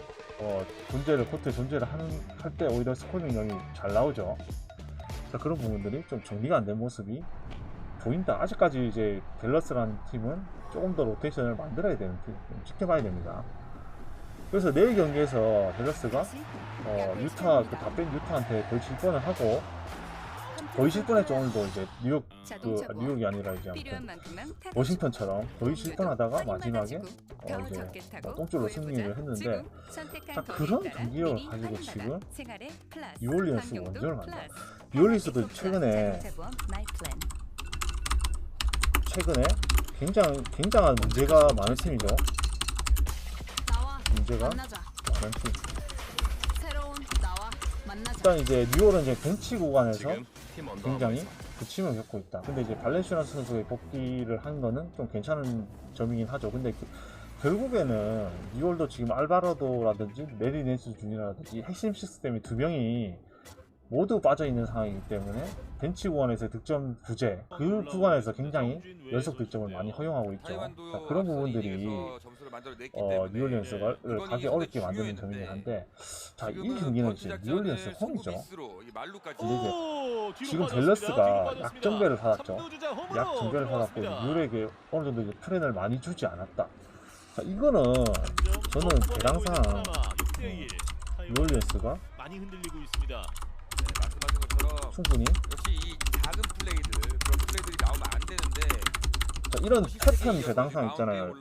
코트에 존재를 할 때 오히려 스코링력이 잘 나오죠. 자, 그런 부분들이 좀 정리가 안 된 모습이 보인다. 아직까지 이제 댈러스라는 팀은 조금 더 로테이션을 만들어야 되는 팀, 좀 지켜봐야 됩니다. 그래서 내일 경기에서 댈러스가 유타 그 답변 유타한테 거의 질 뻔을 하고 거의 질 뻔했죠. 오늘도 이제 뉴욕이 아니라 이제 워싱턴처럼 거의 질 뻔하다가 마지막에 이제 똥줄로 승리를 했는데 자, 그런 경기력을 가지고 지금 뉴올리언스 원정을 간다. 뉴올리언스도 최근에 굉장한 문제가 많은 팀이죠. 문제가 많은 팀. 일단 이제 뉴올은 이제 벤치 구간에서 굉장히 부침을 겪고 있다. 근데 이제 발렌시아노스 선수의 복귀를 한 거는 좀 괜찮은 점이긴 하죠. 근데 결국에는 뉴올도 지금 알바라도라든지 메리 낸스 주니어라든지 핵심 시스템이 두 명이 모두 빠져있는 상황이기 때문에 벤치 구간에서의 득점 부재, 그 구간에서 굉장히 연속 득점을 많이 허용하고 있죠. 자, 그런 부분들이 뉴올리언스를 가기 어렵게 만드는 점이긴 한데 자, 이 경기는 지금 뉴올리언스 홈이죠. 근데 이제 지금 댈러스가 약정배를 받았죠. 약정배를 받았고 뉴올에게 어느 정도 이제 프렌을 많이 주지 않았다. 자, 이거는 저는 배당상 뉴올리언스가 많이 흔들리고 있습니다. 말씀하신 것처럼 충분히 역시 이 작은 플레이들 그런 플레이들이 나오면 안 되는데 자, 이런 패턴 배당상 있잖아요.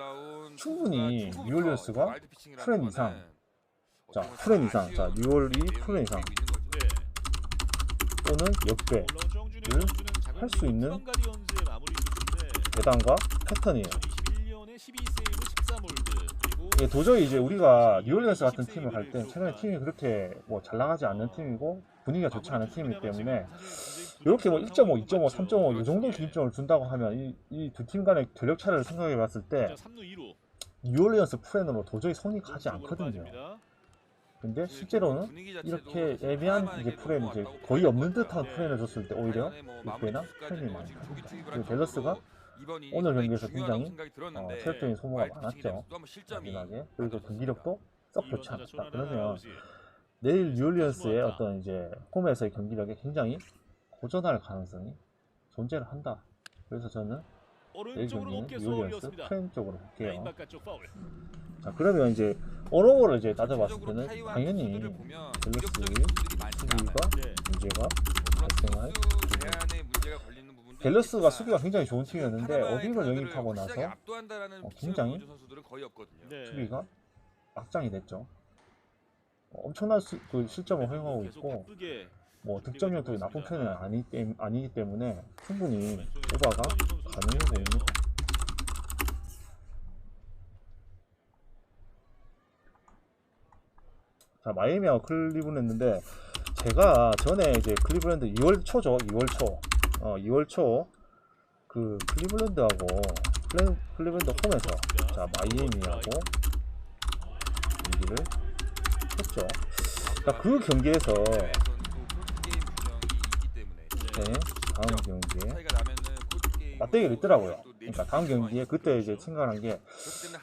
충분히 뉴올리언스가 프렌 이상, 자 프렌 이상, 자 뉴올리 프렌 이상 네. 또는 역배 할수 있는 배당과 패턴이에요. 2021년에 12세이브 14몰드 그리고 예, 도저히 이제 우리가 뉴올리언스 같은 팀을 갈 때 최근에 팀이 그렇게 뭐 잘 나가지 않는 팀이고 분위기가 좋지 않은 팀이기 때문에 이렇게 뭐 1.5, 2.5, 3.5 이 정도 기준점을 준다고 하면 이 두 팀 간의 전력 차를 생각해 봤을 때 3루 2루 뉴올리언스 프렌으로 도저히 손이 가지 않거든요. 근데 실제로는 이렇게 애매한 이제 프렌, 이제 거의 없는 듯한 프렌을 줬을 때 오히려 6배나 프렌이 많이 갑니다. 그리고 댈러스가 오늘 경기에서 굉장히 체력적인 소모가 많았죠. 마지막에. 그리고 경기력도 썩 좋지 않았다. 그러면 내일 뉴올리언스의 어떤 이제 홈에서의 경기력에 굉장히 고전할 가능성이 존재를 한다. 그래서 저는 내일 경기는 뉴올리언스 프렌 쪽으로 볼게요. 자, 그러면 이제 오로버를 이제 따져봤을 때는 당연히 댈러스 수비가 문제가 발생할 댈러스가 수비가 굉장히 좋은 팀이었는데 어빙을 영입하고 나서 굉장히 수비가 악장이 됐죠. 엄청난 그 실점을 허용하고 있고 뭐 득점력도 나쁜 편은 아니기 때문에 충분히 오버가 가능해 보입니다. 자, 마이애미하고 클리블랜드인데 제가 전에 이제 클리블랜드 2월 초죠. 2월 초 그 클리블랜드하고 클리블랜드 홈에서 자 마이애미하고 경기를 했죠. 자, 그 경기에서 네, 다음 경기에 맞대결이 있더라고요. 그러니까 다음 경기에 그때 이제 생각한 게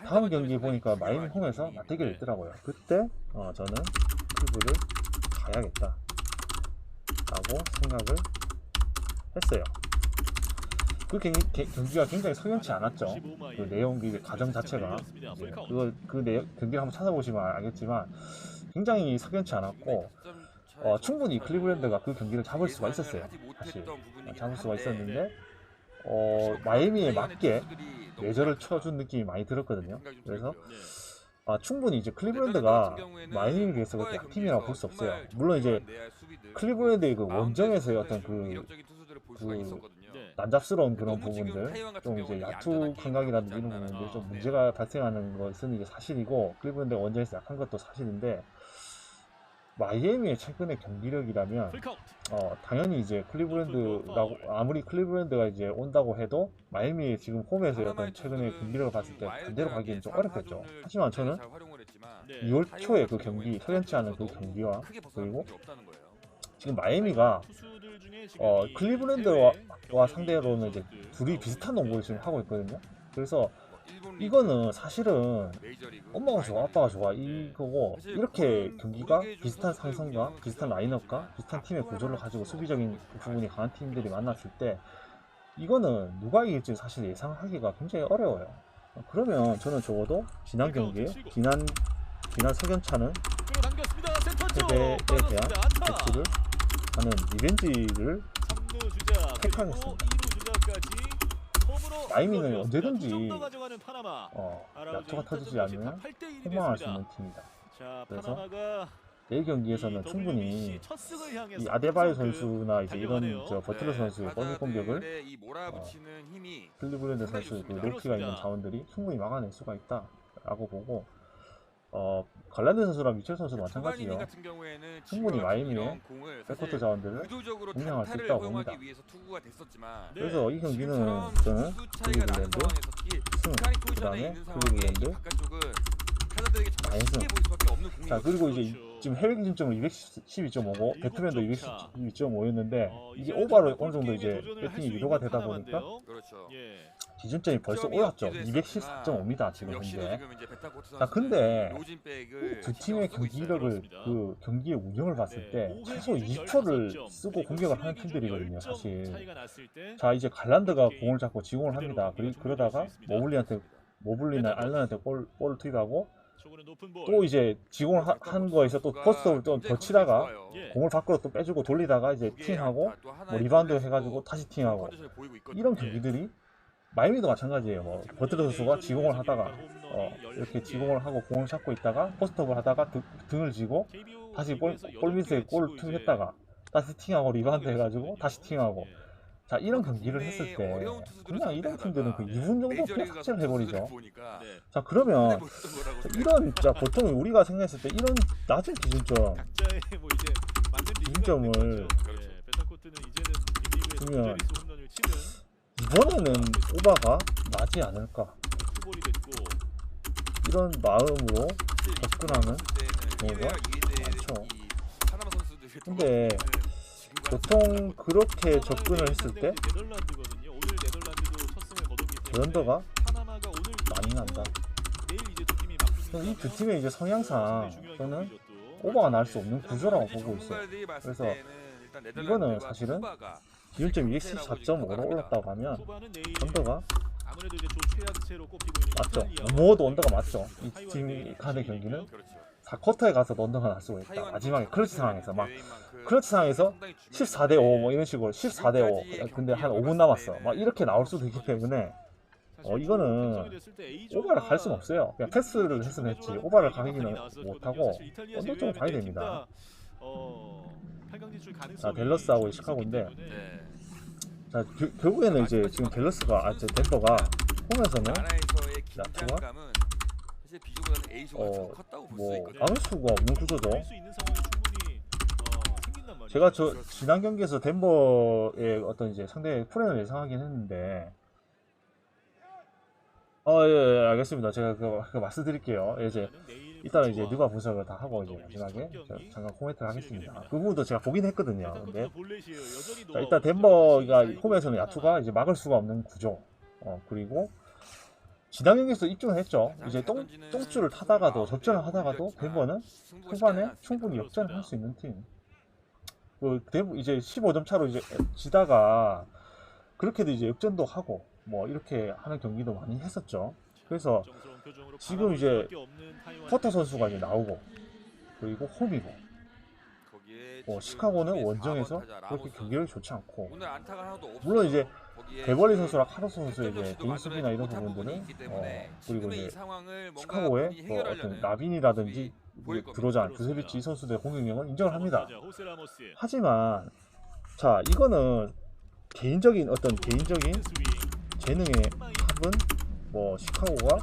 다음 경기 보니까 마이애미 홈에서 맞대결이 있더라고요. 그때 저는 클브를 가야겠다 라고 생각을 했어요. 그 경기가 굉장히 석연치 않았죠. 그 내용, 그 과정 자체가 그 경기를 한번 찾아보시면 알겠지만 굉장히 석연치 않았고 충분히 클리블랜드가 그 경기를 잡을 수가 있었어요. 사실 잡을 수가 있었는데 마이애미에 맞게 내절을 쳐준 느낌이 많이 들었거든요. 그래서 충분히 이제 클리블랜드가 마이애미에 비해서 그렇게 약팀이라고 볼 수 없어요. 물론 이제 클리블랜드의 그 원정에서의 어떤 그 난잡스러운 그런 부분들, 좀 이제 야투 감각이라든지 이런 부분들 좀 문제가 발생하는 것은 이게 사실이고, 클리블랜드가 원정에서 약한 것도 사실인데, 마이애미의 최근의 경기력이라면 당연히 이제 클리블랜드라고, 아무리 클리블랜드가 이제 온다고 해도 마이애미의 지금 홈에서 어떤 최근의 경기력을 봤을 때 반대로 가기엔 좀 어렵겠죠. 하지만 저는 2월 초에 그 경기, 석연치 않은 그 경기와, 그리고 지금 마이애미가 클리블랜드와 상대로는 이제 둘이 비슷한 농구를 지금 하고 있거든요. 그래서 이거는 사실은 엄마가 좋아, 아빠가 좋아 이거고, 이렇게 경기가 비슷한 상성과 비슷한 라인업과 비슷한 팀의 구조를 가지고 수비적인 부분이 강한 팀들이 만났을 때 이거는 누가 이길지 사실 예상하기가 굉장히 어려워요. 그러면 저는 적어도 지난 경기에 지난 석연차는 패배에 대한 배치를 하는 리벤지를 택하겠습니다. 마이애미는 언제든지 야투가 터지지 않으면 폭망할 수 있는 팀이다. 그래서 내일 경기에서는 충분히 이 아데바요 선수나 이제 이런 버틀러 선수의 뻔히 공격을 클리블랜드 선수 그 로키가 있는 자원들이 충분히 막아낼 수가 있다라고 보고, 갈란드 선수랑 미첼 선수도 마찬가지예요. 충분히 마이애미의 백코트 자원들을 운영할 수 있다고 봅니다. 그래서 이 경기는 저는 클리블랜드 승, 그 다음에 클리블랜드 다행승. 자, 그리고 이제 지금 해외 기준점은 212.5고 배트맨도 212.5였는데 이게 오버로 어느 정도 이제 배팅이 유도가 되다 보니까 기준점이 벌써 올랐죠. 214.5입니다 지금 현재. 자, 근데 두 팀의 경기력을, 그 경기의 운영을 봤을 때 최소 20초를 쓰고 공격을 하는 팀들이거든요 사실. 자, 이제 갈란드가 공을 잡고 지공을 합니다. 그러다가 모블리나 알런한테 볼을 투입하고 또 이제 지공을 한 거에서 또 포스트업을 또 더 치다가 공을 밖으로 또 빼주고 돌리다가 이제 팅하고 뭐 리바운드 해가지고 다시 팅하고, 이런 경기들이 마이미도 마찬가지예요. 뭐 버틀러 선수가 지공을 하다가 이렇게 지공을 하고 공을 잡고 있다가 포스트업을 하다가 등을 지고 다시 골 밑에 골을 툭했다가 다시 팅하고 리바운드 해가지고 다시 팅하고. 자, 이런 경기를 했을 때 그냥 이런 팀들은 그 2분 정도 그냥 삭제를 해버리죠. 자, 그러면 이런, 자, 보통 우리가 생각했을 때 이런 낮은 기준점 각자의 뭐 이제 맞는 기준점을 베타코트는 이제는 주면 빅리그에서 홈런을 치는 이번에는 오바가 나지 않을까, 투볼이 됐고 이런 마음으로 접근하는 경우가 많죠. 근데 보통 그렇게 접근을 했을 때 네덜란드거든요. 오늘 네덜란드도 첫 승을 거뒀기 때문에 변화가 파나마가 오늘 많이 난다. 내일 이제 두 팀이 맞붙는 이 두 팀의 이제 성향상 저는 오버가 날 수 없는 구조라고 보고 있어요. 그래서 이거는 사실은 기준점이 14.5로 올랐다고 하면 언더가 아무래도 이제 조 최약체로 꼽히고 있는 맞죠. 이탈리아와 뭐도 언더가 맞죠. 이 팀 간의 경기는 4쿼터에 가서 언더가 날 수가 있다. 마지막에 클러치 상황에서 막 클러치 상황에서 14대5 뭐 이런 식으로 14대5 근데 한 5분 남았어 막 이렇게 나올 수도 있기 때문에 이거는 오버를 갈 수는 없어요. 그냥 패스를 했으면 했지 오버를 가기는 못하고 언더 쪽으로 가야 됩니다. 자, 댈러스하고 시카고인데 자, 결국에는 이제 지금 댈러스가 덴버가 홈에서는 야투가 뭐 막을 수가 없는 구조죠. 제가 지난 경기에서 덴버의 어떤 이제 상대의 프레임을 예상하긴 했는데 예, 알겠습니다. 제가 그거 말씀드릴게요. 이제 이따가 이제 누가 분석을 다 하고 이제 마지막에 잠깐 코멘트를 하겠습니다. 그 부분도 제가 보긴 했거든요. 근데 자, 일단 덴버가 홈에서는 야투가 이제 막을 수가 없는 구조. 그리고 지난 경기에서 입증을 했죠. 이제 똥줄을 타다가도 접전을 하다가도 덴버는 후반에 충분히 역전을 할 수 있는 팀. 이제 15점 차로 이제 지다가 그렇게도 이제 역전도 하고 뭐 이렇게 하는 경기도 많이 했었죠. 그래서 지금 이제 포터 선수가 이제 나오고 그리고 홈이고 시카고는 원정에서 그렇게 경기력이 좋지 않고 물론 이제 베벌리 선수랑 카로스 선수의 이제 개인 수비나 이런 부분들은 그리고 이제 시카고의 어떤 라빈이라든지 드로잔, 주세비치 이 선수들의 공격력은 인정을 합니다. 하지만 자, 이거는 개인적인 재능의 합은 뭐 시카고가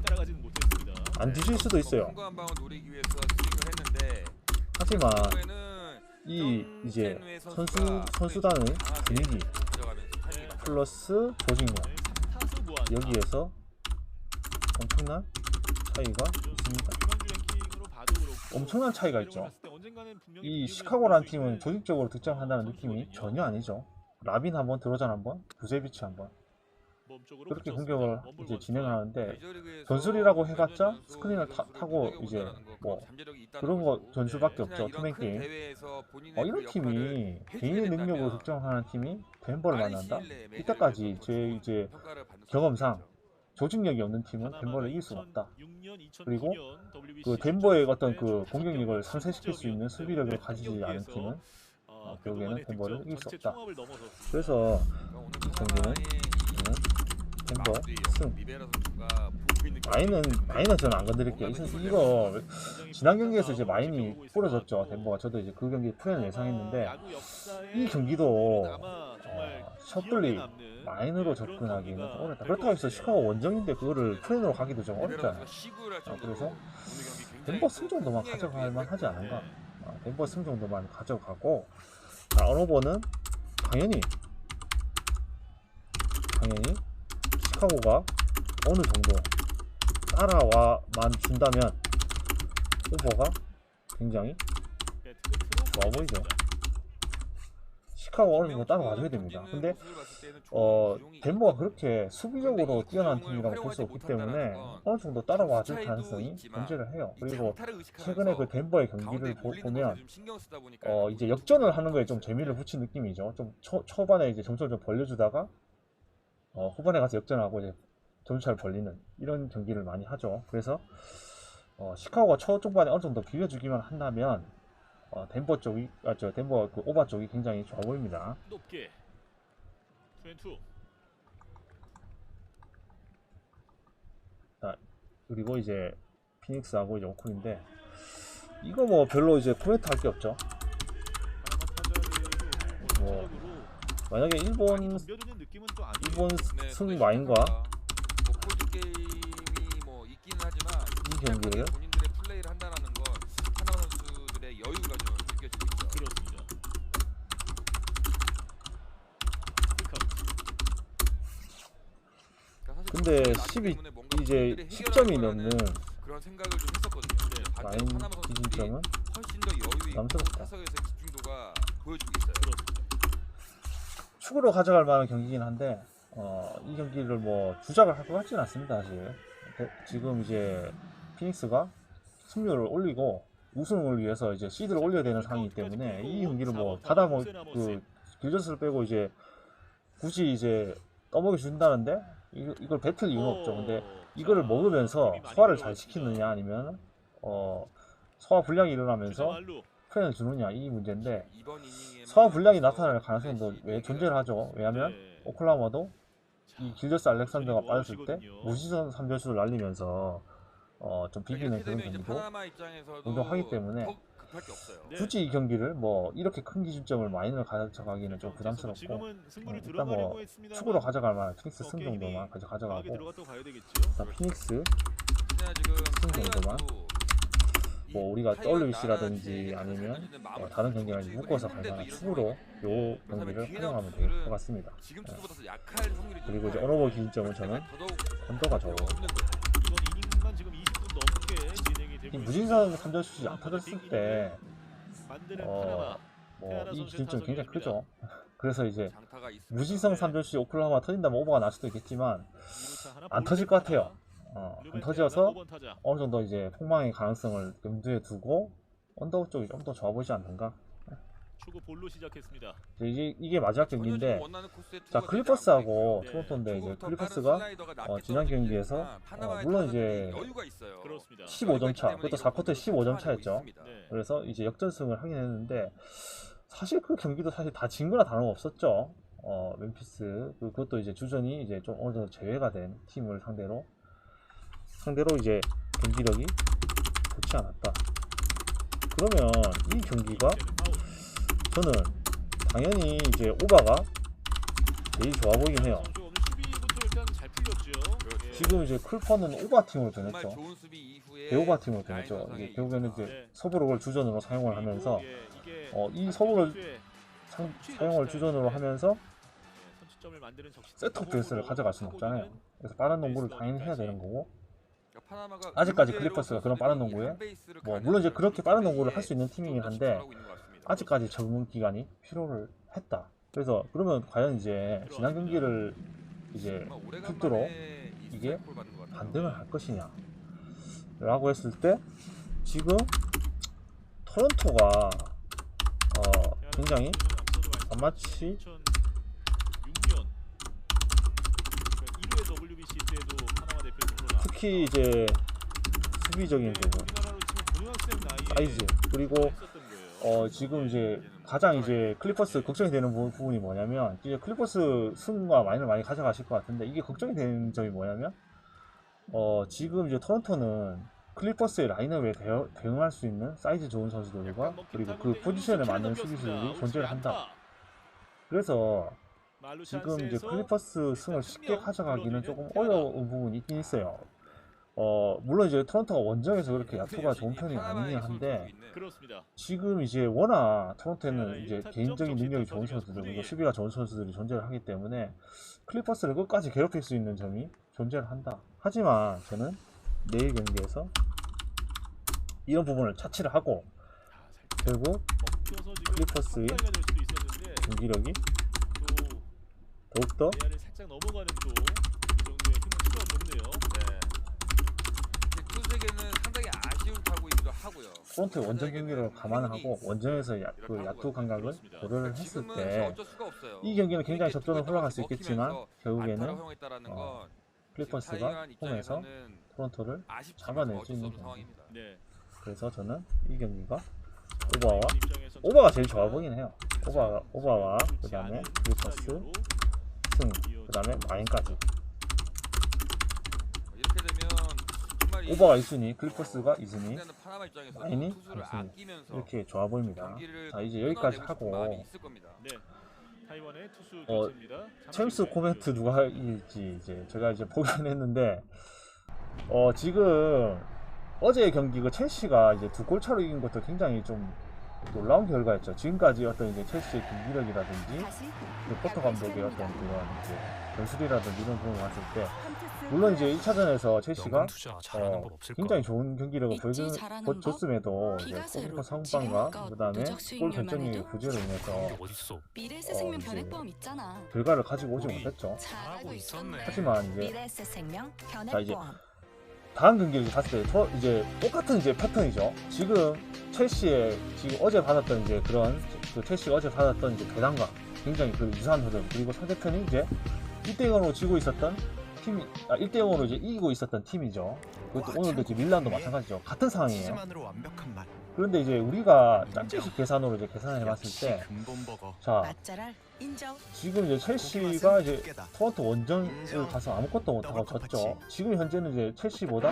안 뒤질 수도 있어요. 하지만 이제 선수단의 분위기 플러스 조직력 여기에서 엄청난 차이가 있습니다. 엄청난 차이가 있죠. 이 시카고라는 팀은 조직적으로 득점한다는 느낌이 전혀 아니죠. 라빈 한번, 드로잔 한번, 부세비치 한번 그렇게 공격을 이제 진행을 하는데 전술이라고 해봤자 스크린을 타고 이제 뭐 그런 거 전술밖에 없죠. 투맨 게임. 이런 팀이 개인의 능력으로 득점하는 팀이 덴버를 만난다? 이때까지 제 이제 경험상 조직력이 없는 팀은 덴버를 이길 수가 없다. 그리고 그 덴버의 어떤 그 공격력을 상쇄시킬 수 있는 수비력을 가지지 않은 팀은 결국에는 덴버를 이길 수 없다. 그래서 이 경기는 덴버 승. 마인은 저는 안 건드릴게요. 이거 지난 경기에서 이제 마인이 부러졌죠. 덴버가. 저도 이제 그 경기 프레임을 예상했는데 이 경기도 섣불리 마인으로 접근하기는 어렵다. 그렇다고 해서 시카고 원정인데 그거를 프레임으로 가기도 좀 어렵잖아요. 그래서 덴버 승 정도만 가져갈 만하지 않은가. 덴버 승 정도만 가져가고 언어버는 당연히 시카고가 어느 정도 따라와만 준다면 오버가 굉장히 좋아 보이죠. 시카고가 어느 정도 따라와줘야 됩니다. 근데 덴버가 그렇게 수비적으로 뛰어난 팀이라고 볼 수 없기 때문에 어느 정도 따라와줄 가능성이 존재를 해요. 그리고 최근에 그 덴버의 경기를 보면 이제 역전을 하는 거에 좀 재미를 붙인 느낌이죠. 좀 초반에 이제 점수를 좀 벌려주다가 후반에 가서 역전하고 이제 점수차를 벌리는 이런 경기를 많이 하죠. 그래서 시카고가 초중반에 어느 정도 비벼주기만 한다면 덴버 쪽이 덴버 그 오바 쪽이 굉장히 좋아 보입니다. 높게 2&2 그리고 이제 피닉스하고 이제 오콘인데 이거 뭐 별로 이제 코멘트 할 게 없죠. 뭐 만약에 일본 승마인과 뭐 코드 게임이 뭐 있기는 하지만 이 경기를 본인들의 플레이를 한다라는 건 파나마 선수들의 여유가 좀 느껴지고 있죠. 그렇습니다. 그러니까 사실 근데 나기 10이 때문에 뭔가 이제 본인들이 10점이 해결할 넘는 거라는 그런 생각을 좀 했었거든요. 근데 반대로 라인 파나마 선수들이 기준점은 훨씬 더 여유 있고 부담스럽다. 타석에서의 집중도가 보여주고 있어요. 축으로 가져갈 만한 경기긴 한데 이 경기를 뭐 주작을 할 것 같지는 않습니다. 사실 지금 이제 피닉스가 승률을 올리고 우승을 위해서 이제 시드를 올려야 되는 상황이기 때문에 이 경기를 뭐 받아 그 길저스를 빼고 이제 굳이 이제 떠먹여 준다는데 이걸 뱉을 이유는 없죠. 근데 이거를 먹으면서 소화를 잘 시키느냐 아니면 소화 불량이 일어나면서 프레를 주느냐 이 문제인데 이번 이닝에만 소화 불량이 나타날 가능성도 왜 존재를 하죠. 왜냐하면 네. 오클라호마도 이 길저스 알렉산더가 빠졌을 때 무시선 3점슛을 날리면서 좀 비비는 이렇게 그런 되면 이제 경기도 파나마 입장에서도 운동하기 때문에 더 급할 게 없어요. 네. 굳이 이 경기를 뭐 이렇게 큰 기준점을 마이너를 가져가기는 좀 부담스럽고 지금은 승부를 일단 들어가려고 뭐 했습니다만 축으로 가져갈 만한 피닉스 승 게임이 정도만 강하게 가져가고 들어갔다고 봐야 되겠죠. 일단 피닉스 특히나 지금 승 정도만 타이완도 뭐 이 우리가 타이완 WBC라든지 나라한테 아니면 가져다주는 마음을 다른 좀 경기랑 주입을 묶어서 갈 했는데도 만한 이런 축으로 요 그렇다면 경기를 뒤에 활용하면 나온 될 것 같습니다. 지금 투수보다 더 약할 확률이 그리고 이제 높아요. 어너버 기준점은 저는 더더욱 언더가 적어. 없는 거예요. 이번 이닝만 지금 20분 넘게 진행이 되고 이 무진선 3점슛이 안 터졌을 때 반대는 파나마. 뭐 이 기준점 굉장히 크죠. 그래서 이제 장타가 있습니다. 무지성 3점슛이 오클라호마 터진다면 오버가 날 수도 있겠지만 안 터질 것 같아요. 안 터져서 어느 정도 이제 폭망의 가능성을 염두에 두고 언더 쪽이 좀 더 좋아 보이지 않는가. 초구 볼로 시작했습니다. 이게 마지막 경기인데 자 클리퍼스하고 네. 토론토인데 이제 클리퍼스가 지난 경기에서 물론 이제 그렇습니다. 15점 차, 그것도 4쿼터에 15점 차였죠. 네. 그래서 이제 역전승을 하긴 했는데 사실 그 경기도 사실 다 진 거나 다름없었죠. 멤피스 그것도 이제 주전이 이제 좀 어느 정도 제외가 된 팀을 상대로 이제 경기력이 좋지 않았다. 그러면 이 경기가 저는 당연히 이제 오바가 제일 좋아 보이긴 해요. 선수 오늘 수비부터 일단 잘 풀렸죠. 예. 지금 이제 클퍼는 오바 팀으로 정말 변했죠. 좋은 수비 이후에 대오바 팀으로 라인 변했죠. 전상에 이게 결국에는 이제 네. 서브록을 주전으로 사용을 하면서 예, 이게 이 서브를 선수의 사용을 주전으로 하면서 선취점을 만드는 적시 세트업 베이스를 가져갈 수는 없잖아요. 그래서 빠른 농구를 당연히 해야 되는 거고 그러니까 파나마가 아직까지 의외로 클리퍼스가 그런 빠른 농구에 한 베이스를 뭐 가는 물론 이제 그렇게 빠른 농구를 플레이에 할 수 있는 팀이긴 좀더 한데 집중하고 있는 것 같습니다. 아직까지 적응 기간이 필요를 했다. 그래서 그러면 과연 이제 지난 경기를 이제 정말 오래간만에 픽드로 이 이게 스트라이크를 받는 것 같아요. 반등을 할 것이냐 라고 했을 때 지금 토론토가 굉장히 안마치 2006년 1회 WBC 때도 파나마 대표팀으로 나왔고 특히 이제 수비적인 부분 우리나라로 치면 고등학생 나이에 사이즈 그리고 했었던 거예요. 지금 이제 가장 이제 클리퍼스 걱정이 되는 부분이 뭐냐면 이제 클리퍼스 승과 마인을 많이 가져가실 것 같은데 이게 걱정이 되는 점이 뭐냐면 지금 이제 토론토는 클리퍼스의 라인업에 대응할 수 있는 사이즈 좋은 선수들과 그리고 그 포지션에 맞는 수비수들이 존재를 한다. 그래서 지금 이제 클리퍼스 승을 쉽게 가져가기는 조금 어려운 부분이 있긴 있어요. 물론 이제 토론토가 원정에서 그렇게 야투가 좋은 편이 아니긴 한데 그렇습니다. 지금 이제 워낙 토론토에는 이제 개인적인 능력이 좋은 선수들 그리고 수비가 좋은 선수들이 존재를 하기 때문에 클리퍼스를 끝까지 괴롭힐 수 있는 점이 존재를 한다. 하지만 저는 내일 경기에서 이런 부분을 차치를 하고 결국 클리퍼스의 경기력이 더욱더 살짝 넘어가는 또 이 정도의 힘을 실어줬네요. 네. 투수에게는 상당히 아쉬운 타구이기도 하고요. 토론토의 원정 경기를 감안하고 원정에서 그 야투 감각을 고려를 했을 때 이 경기는 굉장히 접전을 흘러갈 수 있겠지만 결국에는 클리퍼스가 홈에서 토론토를 잡아낼 수 있는 경기. 네. 그래서 저는 이 경기가 오바가 제일 좋아 보이긴 해요. 오바와 그 다음에 클리퍼스 승, 그 다음에 마인까지. 이렇게 되면 정말 오버가 1순위, 클리퍼스가 2순위, 상대하는 파나마 입장에서도 라인이 투수를 3순위. 아끼면서 이렇게 좋아 보입니다. 경기를 자, 이제 여기까지 끊어내고 싶은 하고 마음이 있을 겁니다. 네. 타이완의 투수 어, 교체입니다. 챔스 코멘트 누가 이길지 이제 제가 이제 보긴 했는데 지금 어제의 경기 그 첼시가 이제 2골 차로 이긴 것도 굉장히 좀 놀라운 결과였죠. 지금까지 어떤 이제 첼시의 경기력이라든지 그 포터 감독의 어떤 그런 이제 전술이라든지 이런 부분을 봤을 때 물론 이제 1차전에서 첼시가 연금 투자 잘하는 법 없을까? 굉장히 좋은 경기력을 있지, 잘하는 법? 보여줬음에도 이제 피가세로 골키퍼 성방과 지금껏 그 다음에 누적 골 수익률만 결정력의 해도 부재로 인해서 어딨어? 이제 미래에셋생명 변액보험 있잖아. 결과를 가지고 오지 우리 못했죠. 잘하고 있었네. 하지만 이제 미래에셋생명 자, 이제 변액보험. 다음 경기를 봤을 때 이제 똑같은 이제 패턴이죠. 지금 첼시의 지금 어제 받았던 이제 그런 그 첼시가 어제 받았던 이제 배당과 굉장히 그 유사한 흐름, 그리고 상대편이 이제 1대0으로 지고 있었던 팀이 1대0으로 이제 이기고 있었던 팀이죠. 그것도 오늘도 이제 밀란도 마찬가지죠. 같은 상황이에요. 치즈만으로 완벽한 맛. 그런데 이제 우리가 짝짓식 계산으로 이제 계산을 해봤을 역시 때, 근본버거. 자 맛잘알 인정. 지금 이제 첼시가 이제 토론토 원정을 가서 아무것도 못하고 졌죠. 지금 현재는 이제 첼시보다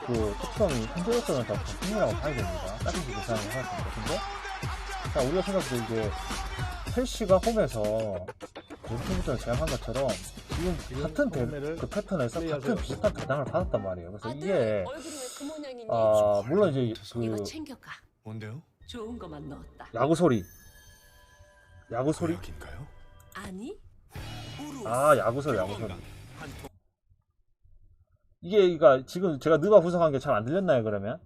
그 토트넘이 현재로서는 더 강팀이라고 봐야 됩니다. 짝짓식 계산을 해봤습니다. 근데 자, 우리가 생각해도 이제 첼시가 홈에서 벤투부터 제압한 것처럼 지금 같은 그 패턴에서 같은 비슷한 배당을 받았단 말이에요. 그래서 이게 물론 이제 이거 그 챙겨가. 뭔데요? 좋은 것만 넣었다. 야구 소리 고약인가요? 아니? 야구 소리 이게 그러니까 지금 제가 느바 분석한 게 잘 안 들렸나요? 그러면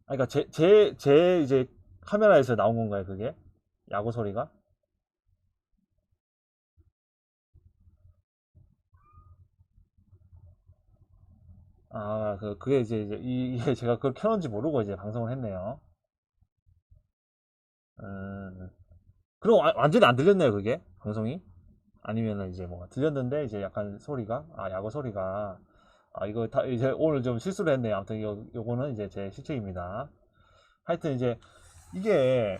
그러니까 제 이제 카메라에서 나온 건가요, 그게? 야구 소리가? 그게 이제 이게 제가 그걸 켜놓은지 모르고 이제 방송을 했네요. 그럼 완전히 안 들렸네요, 그게? 방송이? 아니면은 이제 뭐 들렸는데 이제 약간 소리가 야구 소리가 이거 다 이제 오늘 좀 실수를 했네요. 아무튼 요거는 이제 제 실책입니다. 하여튼 이제 이게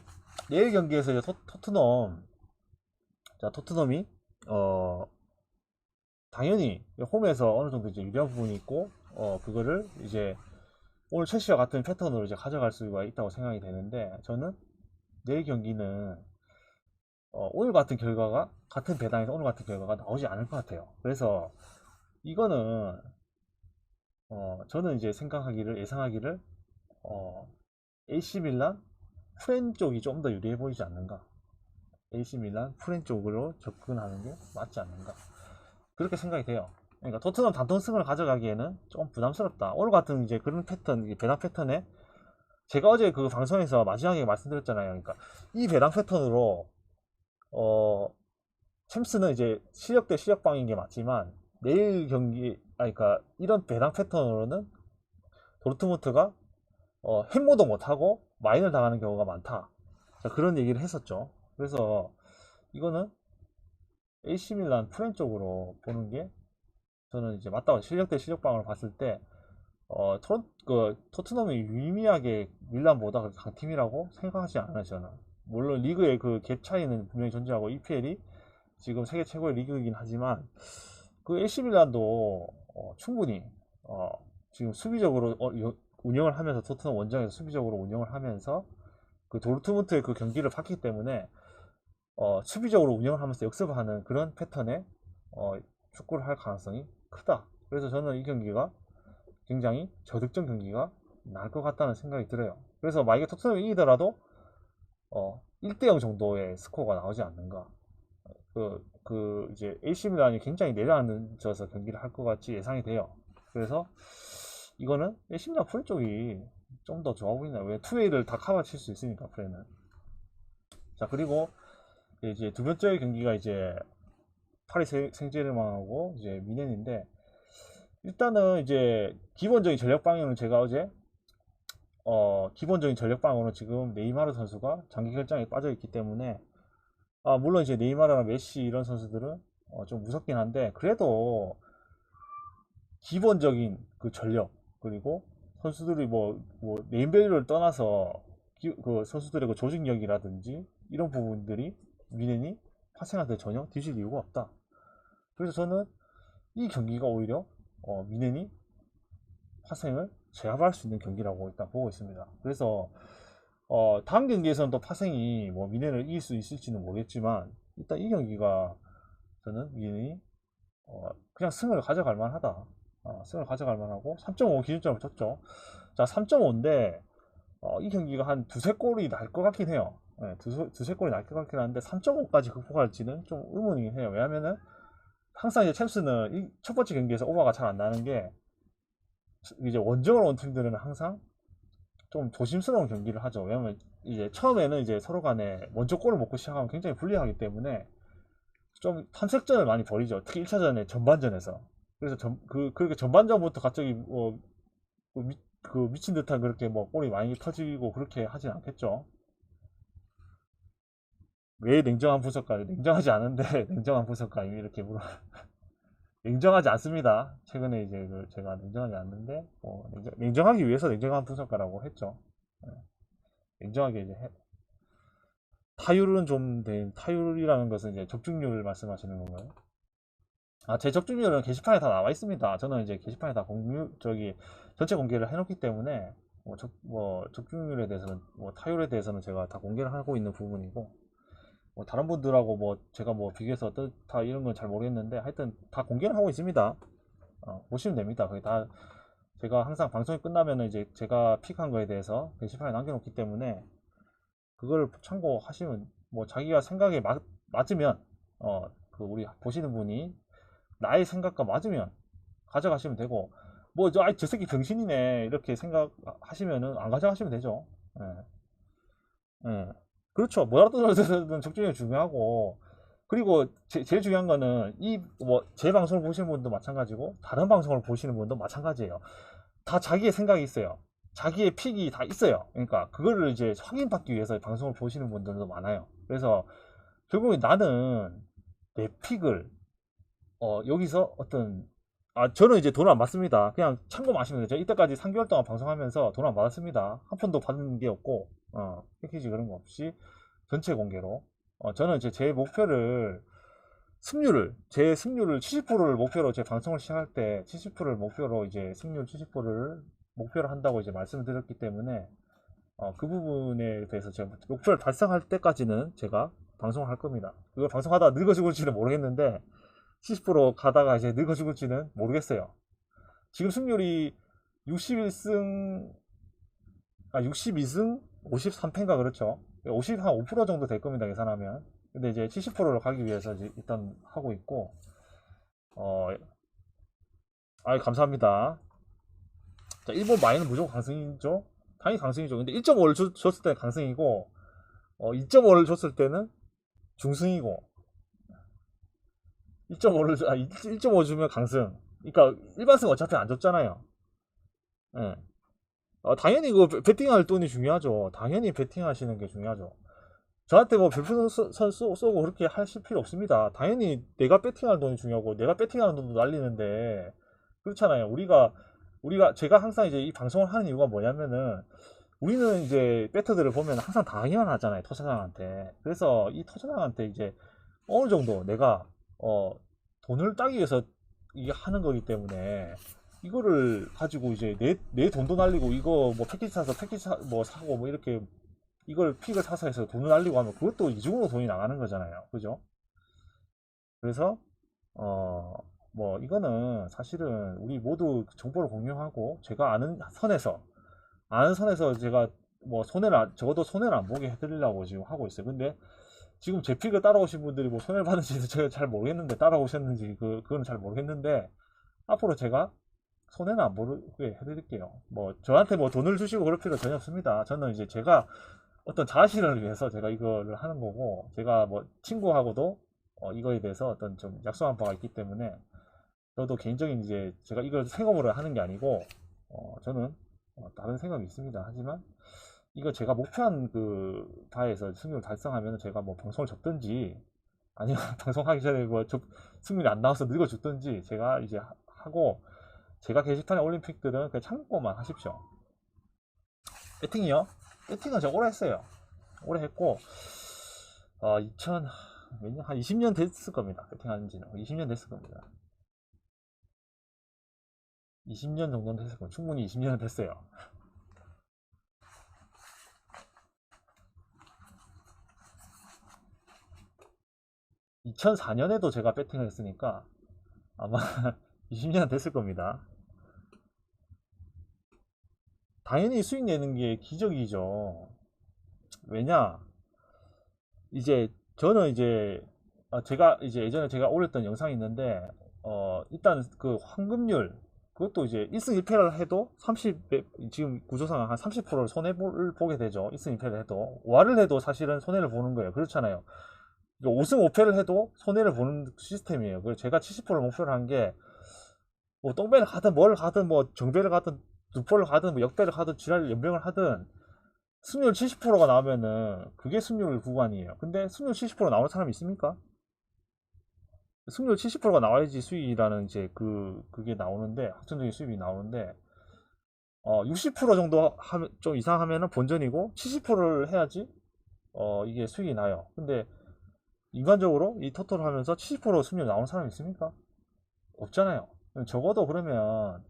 내일 경기에서 이제 토트넘이 당연히 홈에서 어느 정도 이제 유리한 부분이 있고 그거를 이제 오늘 첼시와 같은 패턴으로 이제 가져갈 수가 있다고 생각이 되는데, 저는 내일 경기는 오늘 같은 결과가 같은 배당에서 오늘 같은 결과가 나오지 않을 것 같아요. 그래서 이거는 저는 이제 예상하기를 AC 밀란 프렌 쪽이 좀 더 유리해 보이지 않는가. AC 밀란 프렌 쪽으로 접근하는 게 맞지 않는가, 그렇게 생각이 돼요. 그러니까 토트넘 단통승을 가져가기에는 좀 부담스럽다. 오늘 같은 이제 그런 패턴, 배당 패턴에 제가 어제 그 방송에서 마지막에 말씀드렸잖아요. 그러니까 이 배당 패턴으로 챔스는 이제 실력 대 실력방인 게 맞지만 내일 경기 그러니까 이런 배당 패턴으로는 도르트문트가 햄모도 못하고 마인을 당하는 경우가 많다. 자, 그런 얘기를 했었죠. 그래서 이거는 AC 밀란 프렌 쪽으로 보는 게 저는 이제 맞다고, 실력 대 실력방으로 봤을 때 토트넘이 유의미하게 밀란보다 강팀이라고 생각하지 않아요. 저는 물론 리그의 그 갭 차이는 분명히 존재하고 EPL이 지금 세계 최고의 리그이긴 하지만 그 AC 밀란도 충분히 지금 수비적으로 운영을 하면서, 토트넘 원정에서 수비적으로 운영을 하면서 그 도르트문트의 그 경기를 봤기 때문에 수비적으로 운영을 하면서 역습을 하는 그런 패턴의 축구를 할 가능성이 크다. 그래서 저는 이 경기가 굉장히 저득점 경기가 나을 것 같다는 생각이 들어요. 그래서 만약에 토트넘이 이기더라도 1대0 정도의 스코어가 나오지 않는가. 이제 AC 밀란이 굉장히 내려앉아서 경기를 할 것 같이 예상이 돼요. 그래서 이거는 AC 밀란 프레 쪽이 좀 더 좋아 보이나요? 왜 투웨이를 다 커버 칠 수 있으니까, 프레는. 자, 그리고 이제 두 번째 경기가 이제 파리 생제르맹하고 이제 미넨인데, 일단은 이제 기본적인 전력 방향은 제가 어제 기본적인 전력 방향으로 지금 네이마르 선수가 장기 결장에 빠져 있기 때문에 물론 이제 네이마르나 메시 이런 선수들은 좀 무섭긴 한데, 그래도 기본적인 그 전력, 그리고 선수들이 뭐 네임밸류를 떠나서 그 선수들의 그 조직력이라든지 이런 부분들이 미넨이 파생한테 전혀 뒤질 이유가 없다. 그래서 저는 이 경기가 오히려 미넨이 파생을 제압할 수 있는 경기라고 일단 보고 있습니다. 그래서 다음 경기에서는 또 파생이 뭐 미넨을 이길 수 있을지는 모르겠지만 일단 이 경기가 저는 미넨이 그냥 승을 가져갈 만하다. 승을 가져갈 만하고 3.5 기준점을 쳤죠. 자, 3.5인데 이 경기가 한 두세 골이 날 것 같긴 해요. 네, 두세 골이 날 것 같긴 한데 3.5까지 극복할지는 좀 의문이긴 해요. 왜냐면은 항상 이제 챔스는 첫 번째 경기에서 오버가 잘 안 나는 게 이제 원정으로 온 팀들은 항상 좀 조심스러운 경기를 하죠. 왜냐면 이제 처음에는 이제 서로 간에 먼저 골을 먹고 시작하면 굉장히 불리하기 때문에 좀 탐색전을 많이 벌이죠. 특히 1차전에 전반전에서. 그래서 그렇게 전반전부터 갑자기 미친 듯한 그렇게 뭐 골이 많이 터지고 그렇게 하진 않겠죠. 왜 냉정한 분석가요? 냉정하지 않은데 냉정한 분석가임이 이렇게 물어. 냉정하지 않습니다. 최근에 이제 제가 냉정하지 않는데 냉정하기 위해서 냉정한 분석가라고 했죠. 냉정하게 이제 타율은 좀 타율이라는 것은 이제 적중률을 말씀하시는 건가요? 제 적중률은 게시판에 다 나와 있습니다. 저는 이제 게시판에 다 전체 공개를 해놓기 때문에 적중률에 대해서는 타율에 대해서는 제가 다 공개를 하고 있는 부분이고 다른 분들하고 제가 비교해서 어떻다 이런 건 잘 모르겠는데 하여튼 다 공개를 하고 있습니다. 보시면 됩니다. 거기 다 제가 항상 방송이 끝나면은 이제 제가 픽한 거에 대해서 게시판에 남겨놓기 때문에 그걸 참고하시면 자기가 생각에 맞으면 우리 보시는 분이 나의 생각과 맞으면 가져가시면 되고 저 새끼 병신이네 이렇게 생각하시면은 안 가져가시면 되죠. 그렇죠. 뭐라도 적중률이 중요하고 그리고 제일 중요한 거는 제 방송을 보시는 분도 마찬가지고 다른 방송을 보시는 분도 마찬가지예요. 다 자기의 생각이 있어요. 자기의 픽이 다 있어요. 그러니까 그거를 이제 확인받기 위해서 방송을 보시는 분들도 많아요. 그래서 결국에 나는 내 픽을 여기서 저는 이제 돈을 안 받습니다. 그냥 참고만 하시면 돼요. 제가 이때까지 3개월 동안 방송하면서 돈 안 받았습니다. 한 푼도 받은 게 없고 패키지 그런 거 없이 전체 공개로 저는 이제 제 목표를 제 승률을 70%를 목표로 제 방송을 시작할 때 70%를 목표로 이제 승률 70%를 목표로 한다고 이제 말씀을 드렸기 때문에 그 부분에 대해서 제가 목표를 달성할 때까지는 제가 방송을 할 겁니다. 그걸 방송하다가 늙어 죽을지는 모르겠는데 70% 가다가 이제 늙어 죽을지는 모르겠어요. 지금 승률이 62승 53패인가 그렇죠. 5% 정도 될 겁니다. 계산하면. 근데 이제 70%로 가기 위해서 이제 일단 하고 있고 감사합니다. 자, 일본 마이는 무조건 강승이죠. 당연히 강승이죠. 근데 1.5를 줬을 때는 강승이고 2.5를 줬을 때는 중승이고 1.5 주면 강승. 그러니까 일반승 어차피 안 줬잖아요. 예. 당연히 배팅할 돈이 중요하죠. 당연히 배팅하시는 게 중요하죠. 저한테 별풍선 쏘고 그렇게 하실 필요 없습니다. 당연히 내가 배팅할 돈이 중요하고 내가 배팅하는 돈도 날리는데 그렇잖아요. 제가 항상 이제 이 방송을 하는 이유가 뭐냐면은 우리는 이제 배터들을 보면 항상 당하기만 하잖아요. 터전왕한테. 그래서 이 터전왕한테 이제 어느 정도 내가 돈을 따기 위해서 이게 하는 거기 때문에 이거를 가지고 이제 내 돈도 날리고 이거 패키지 사서 사고 이렇게 이걸 픽을 사서 해서 돈을 날리고 하면 그것도 이중으로 돈이 나가는 거잖아요. 그죠? 그래서 이거는 사실은 우리 모두 정보를 공유하고 제가 아는 선에서 제가 적어도 손해를 안 보게 해드리려고 지금 하고 있어요. 근데 지금 제 픽을 따라오신 분들이 손해를 받는지는 제가 잘 모르겠는데 따라오셨는지 그건 잘 모르겠는데 앞으로 제가 손해는 안 보게 해드릴게요. 저한테 돈을 주시고 그럴 필요 전혀 없습니다. 저는 이제 제가 어떤 자신을 위해서 제가 이거를 하는 거고 제가 친구하고도 이거에 대해서 어떤 좀 약속한 바가 있기 때문에 저도 개인적인 이제 제가 이걸 생업으로 하는 게 아니고 저는 다른 생각이 있습니다. 하지만 이거 제가 목표한 바에서 승률을 달성하면 제가 방송을 접든지 아니면 방송하기 전에 승률이 안 나와서 늙어 죽든지 제가 이제 하고 제가 게시판에 올린 픽들은 그냥 참고만 하십시오. 배팅이요? 배팅은 제가 오래 했어요. 오래 했고 왜냐 한 20년 됐을 겁니다. 배팅하는 지는 20년 됐을 겁니다. 20년 정도는 됐을 겁니다. 충분히 20년은 됐어요. 2004년에도 제가 배팅을 했으니까 아마 20년 됐을 겁니다. 당연히 수익 내는 게 기적이죠. 왜냐, 이제 저는 이제 제가 이제 예전에 제가 올렸던 영상이 있는데 일단 그 황금률 그것도 이제 1승 1패를 해도 30 지금 구조상 한 30%를 손해를 보게 되죠. 1승 1패를 해도 5할을 해도 사실은 손해를 보는 거예요. 그렇잖아요. 5승 5패를 해도 손해를 보는 시스템이에요. 그래서 제가 70%를 목표로 한 게 뭐 똥배를 가든 뭘 가든 뭐 정배를 가든 누포를 가든 뭐 역배를 가든 지랄 연병을 하든 승률 70%가 나오면은 그게 승률 구간이에요. 근데 승률 70% 나오는 사람이 있습니까? 승률 70%가 나와야지 수익이라는 이제 그게 나오는데 확정적인 수익이 나오는데 60% 정도 좀 이상 하면은 본전이고 70%를 해야지 이게 수익이 나요. 근데 인간적으로 이 토토를 하면서 70% 승률 나오는 사람이 있습니까? 없잖아요. 적어도 그러면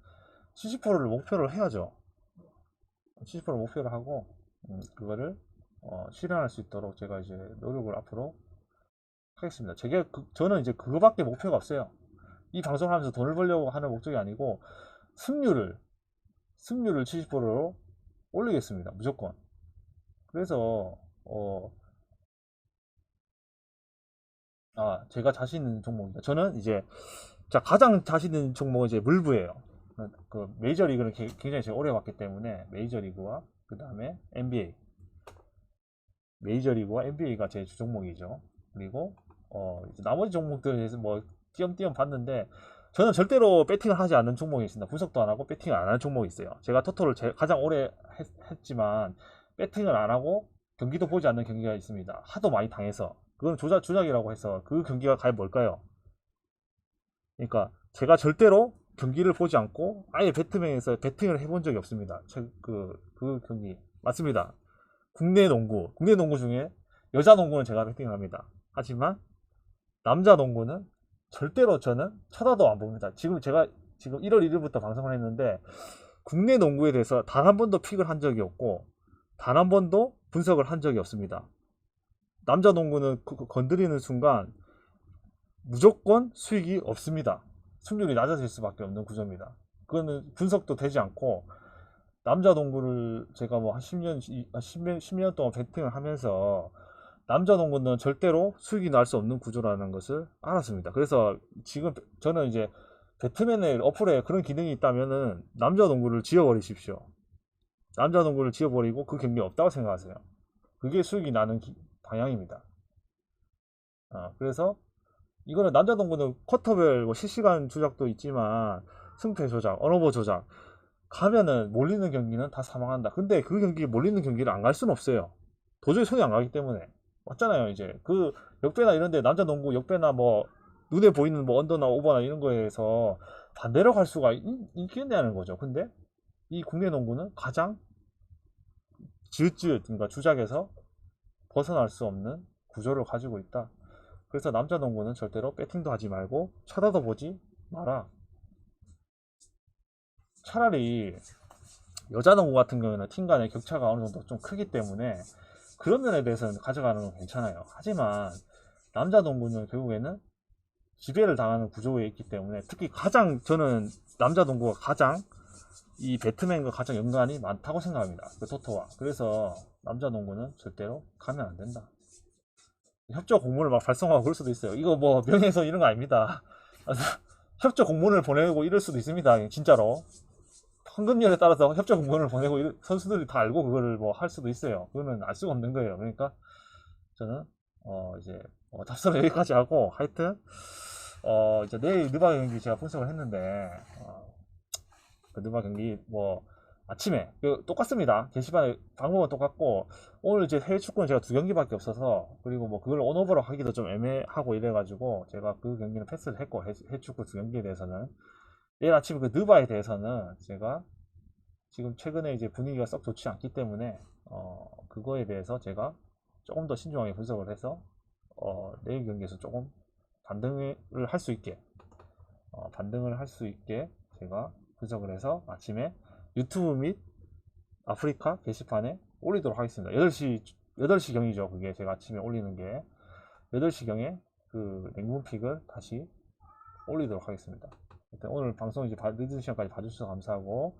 70%를 목표를 해야죠. 70% 목표를 하고 그거를 실현할 수 있도록 제가 이제 노력을 앞으로 하겠습니다. 저는 이제 그거밖에 목표가 없어요. 이 방송을 하면서 돈을 벌려고 하는 목적이 아니고 승률을 70%로 올리겠습니다. 무조건. 그래서 제가 자신 있는 종목입니다. 저는 이제 가장 자신 있는 종목은 이제 물부예요. 그 메이저리그를 굉장히 제가 오래 봤기 때문에 메이저리그와 그 다음에 NBA 메이저리그와 NBA가 제 주 종목이죠. 그리고 이제 나머지 종목들에 대해서 뭐 띄엄띄엄 봤는데 저는 절대로 배팅을 하지 않는 종목이 있습니다. 분석도 안 하고 배팅을 안 하는 종목이 있어요. 제가 토토를 가장 오래 했지만 배팅을 안 하고 경기도 보지 않는 경기가 있습니다. 하도 많이 당해서 그건 조작이라고 해서 그 경기가 과연 뭘까요? 그러니까 제가 절대로 경기를 보지 않고 아예 배트맨에서 배팅을 해본 적이 없습니다. 그 경기 맞습니다. 국내 농구 중에 여자 농구는 제가 배팅을 합니다. 하지만 남자 농구는 절대로 저는 쳐다도 안 봅니다. 지금 1월 1일부터 방송을 했는데 국내 농구에 대해서 단 한 번도 픽을 한 적이 없고 단 한 번도 분석을 한 적이 없습니다. 남자 농구는 건드리는 순간 무조건 수익이 없습니다. 승률이 낮아질 수밖에 없는 구조입니다. 그거는 분석도 되지 않고 남자 농구를 제가 뭐 한 10년 동안 배팅을 하면서 남자 농구는 절대로 수익이 날 수 없는 구조라는 것을 알았습니다. 그래서 지금 저는 이제 배트맨의 어플에 그런 기능이 있다면은 남자 농구를 지워버리십시오. 남자 농구를 지워버리고 그 경기 없다고 생각하세요. 그게 수익이 나는 방향입니다. 그래서 이거는 남자 농구는 쿼터별 뭐 실시간 조작도 있지만 승패 조작, 언어버 조작 가면은 몰리는 경기는 다 사망한다. 근데 그 경기 몰리는 경기를 안 갈 수는 없어요. 도저히 손이 안 가기 때문에. 맞잖아요. 이제 그 역배나 이런데 남자 농구 역배나 뭐 눈에 보이는 뭐 언더나 오버나 이런 거에서 반대로 갈 수가 있겠냐는 거죠. 근데 이 국내 농구는 가장 그러니까 주작에서 벗어날 수 없는 구조를 가지고 있다. 그래서 남자 농구는 절대로 배팅도 하지 말고 쳐다도 보지 마라. 차라리 여자 농구 같은 경우는 팀 간의 격차가 어느 정도 좀 크기 때문에 그런 면에 대해서는 가져가는 건 괜찮아요. 하지만 남자 농구는 결국에는 지배를 당하는 구조에 있기 때문에 특히 저는 남자 농구가 가장 이 배트맨과 가장 연관이 많다고 생각합니다. 그 토토와. 그래서 남자 농구는 절대로 가면 안 된다. 협조 공문을 막 발송하고 그럴 수도 있어요. 이거 뭐 명예훼손 이런 거 아닙니다. 협조 공문을 보내고 이럴 수도 있습니다. 진짜로. 황금률에 따라서 협조 공문을 보내고 선수들이 다 알고 그거를 뭐 할 수도 있어요. 그거는 알 수가 없는 거예요. 그러니까 저는 이제 답변을 여기까지 하고 하여튼 이제 내일 느바 경기 제가 분석을 했는데 그 느바 경기 뭐 아침에 똑같습니다. 게시판에 방법은 똑같고 오늘 이제 해외 축구는 제가 2경기밖에 없어서 그리고 뭐 그걸 온오버로 하기도 좀 애매하고 이래가지고 제가 그 경기는 패스를 했고 해외 축구 2경기에 대해서는 내일 아침 그 느바에 대해서는 제가 지금 최근에 이제 분위기가 썩 좋지 않기 때문에 그거에 대해서 제가 조금 더 신중하게 분석을 해서 내일 경기에서 조금 반등을 할 수 있게 제가 분석을 해서 아침에 유튜브 및 아프리카 게시판에 올리도록 하겠습니다. 8시 경이죠. 그게 제가 아침에 올리는 게 8시 경에 그 냉분픽을 다시 올리도록 하겠습니다. 오늘 방송 이제 늦은 시간까지 봐주셔서 감사하고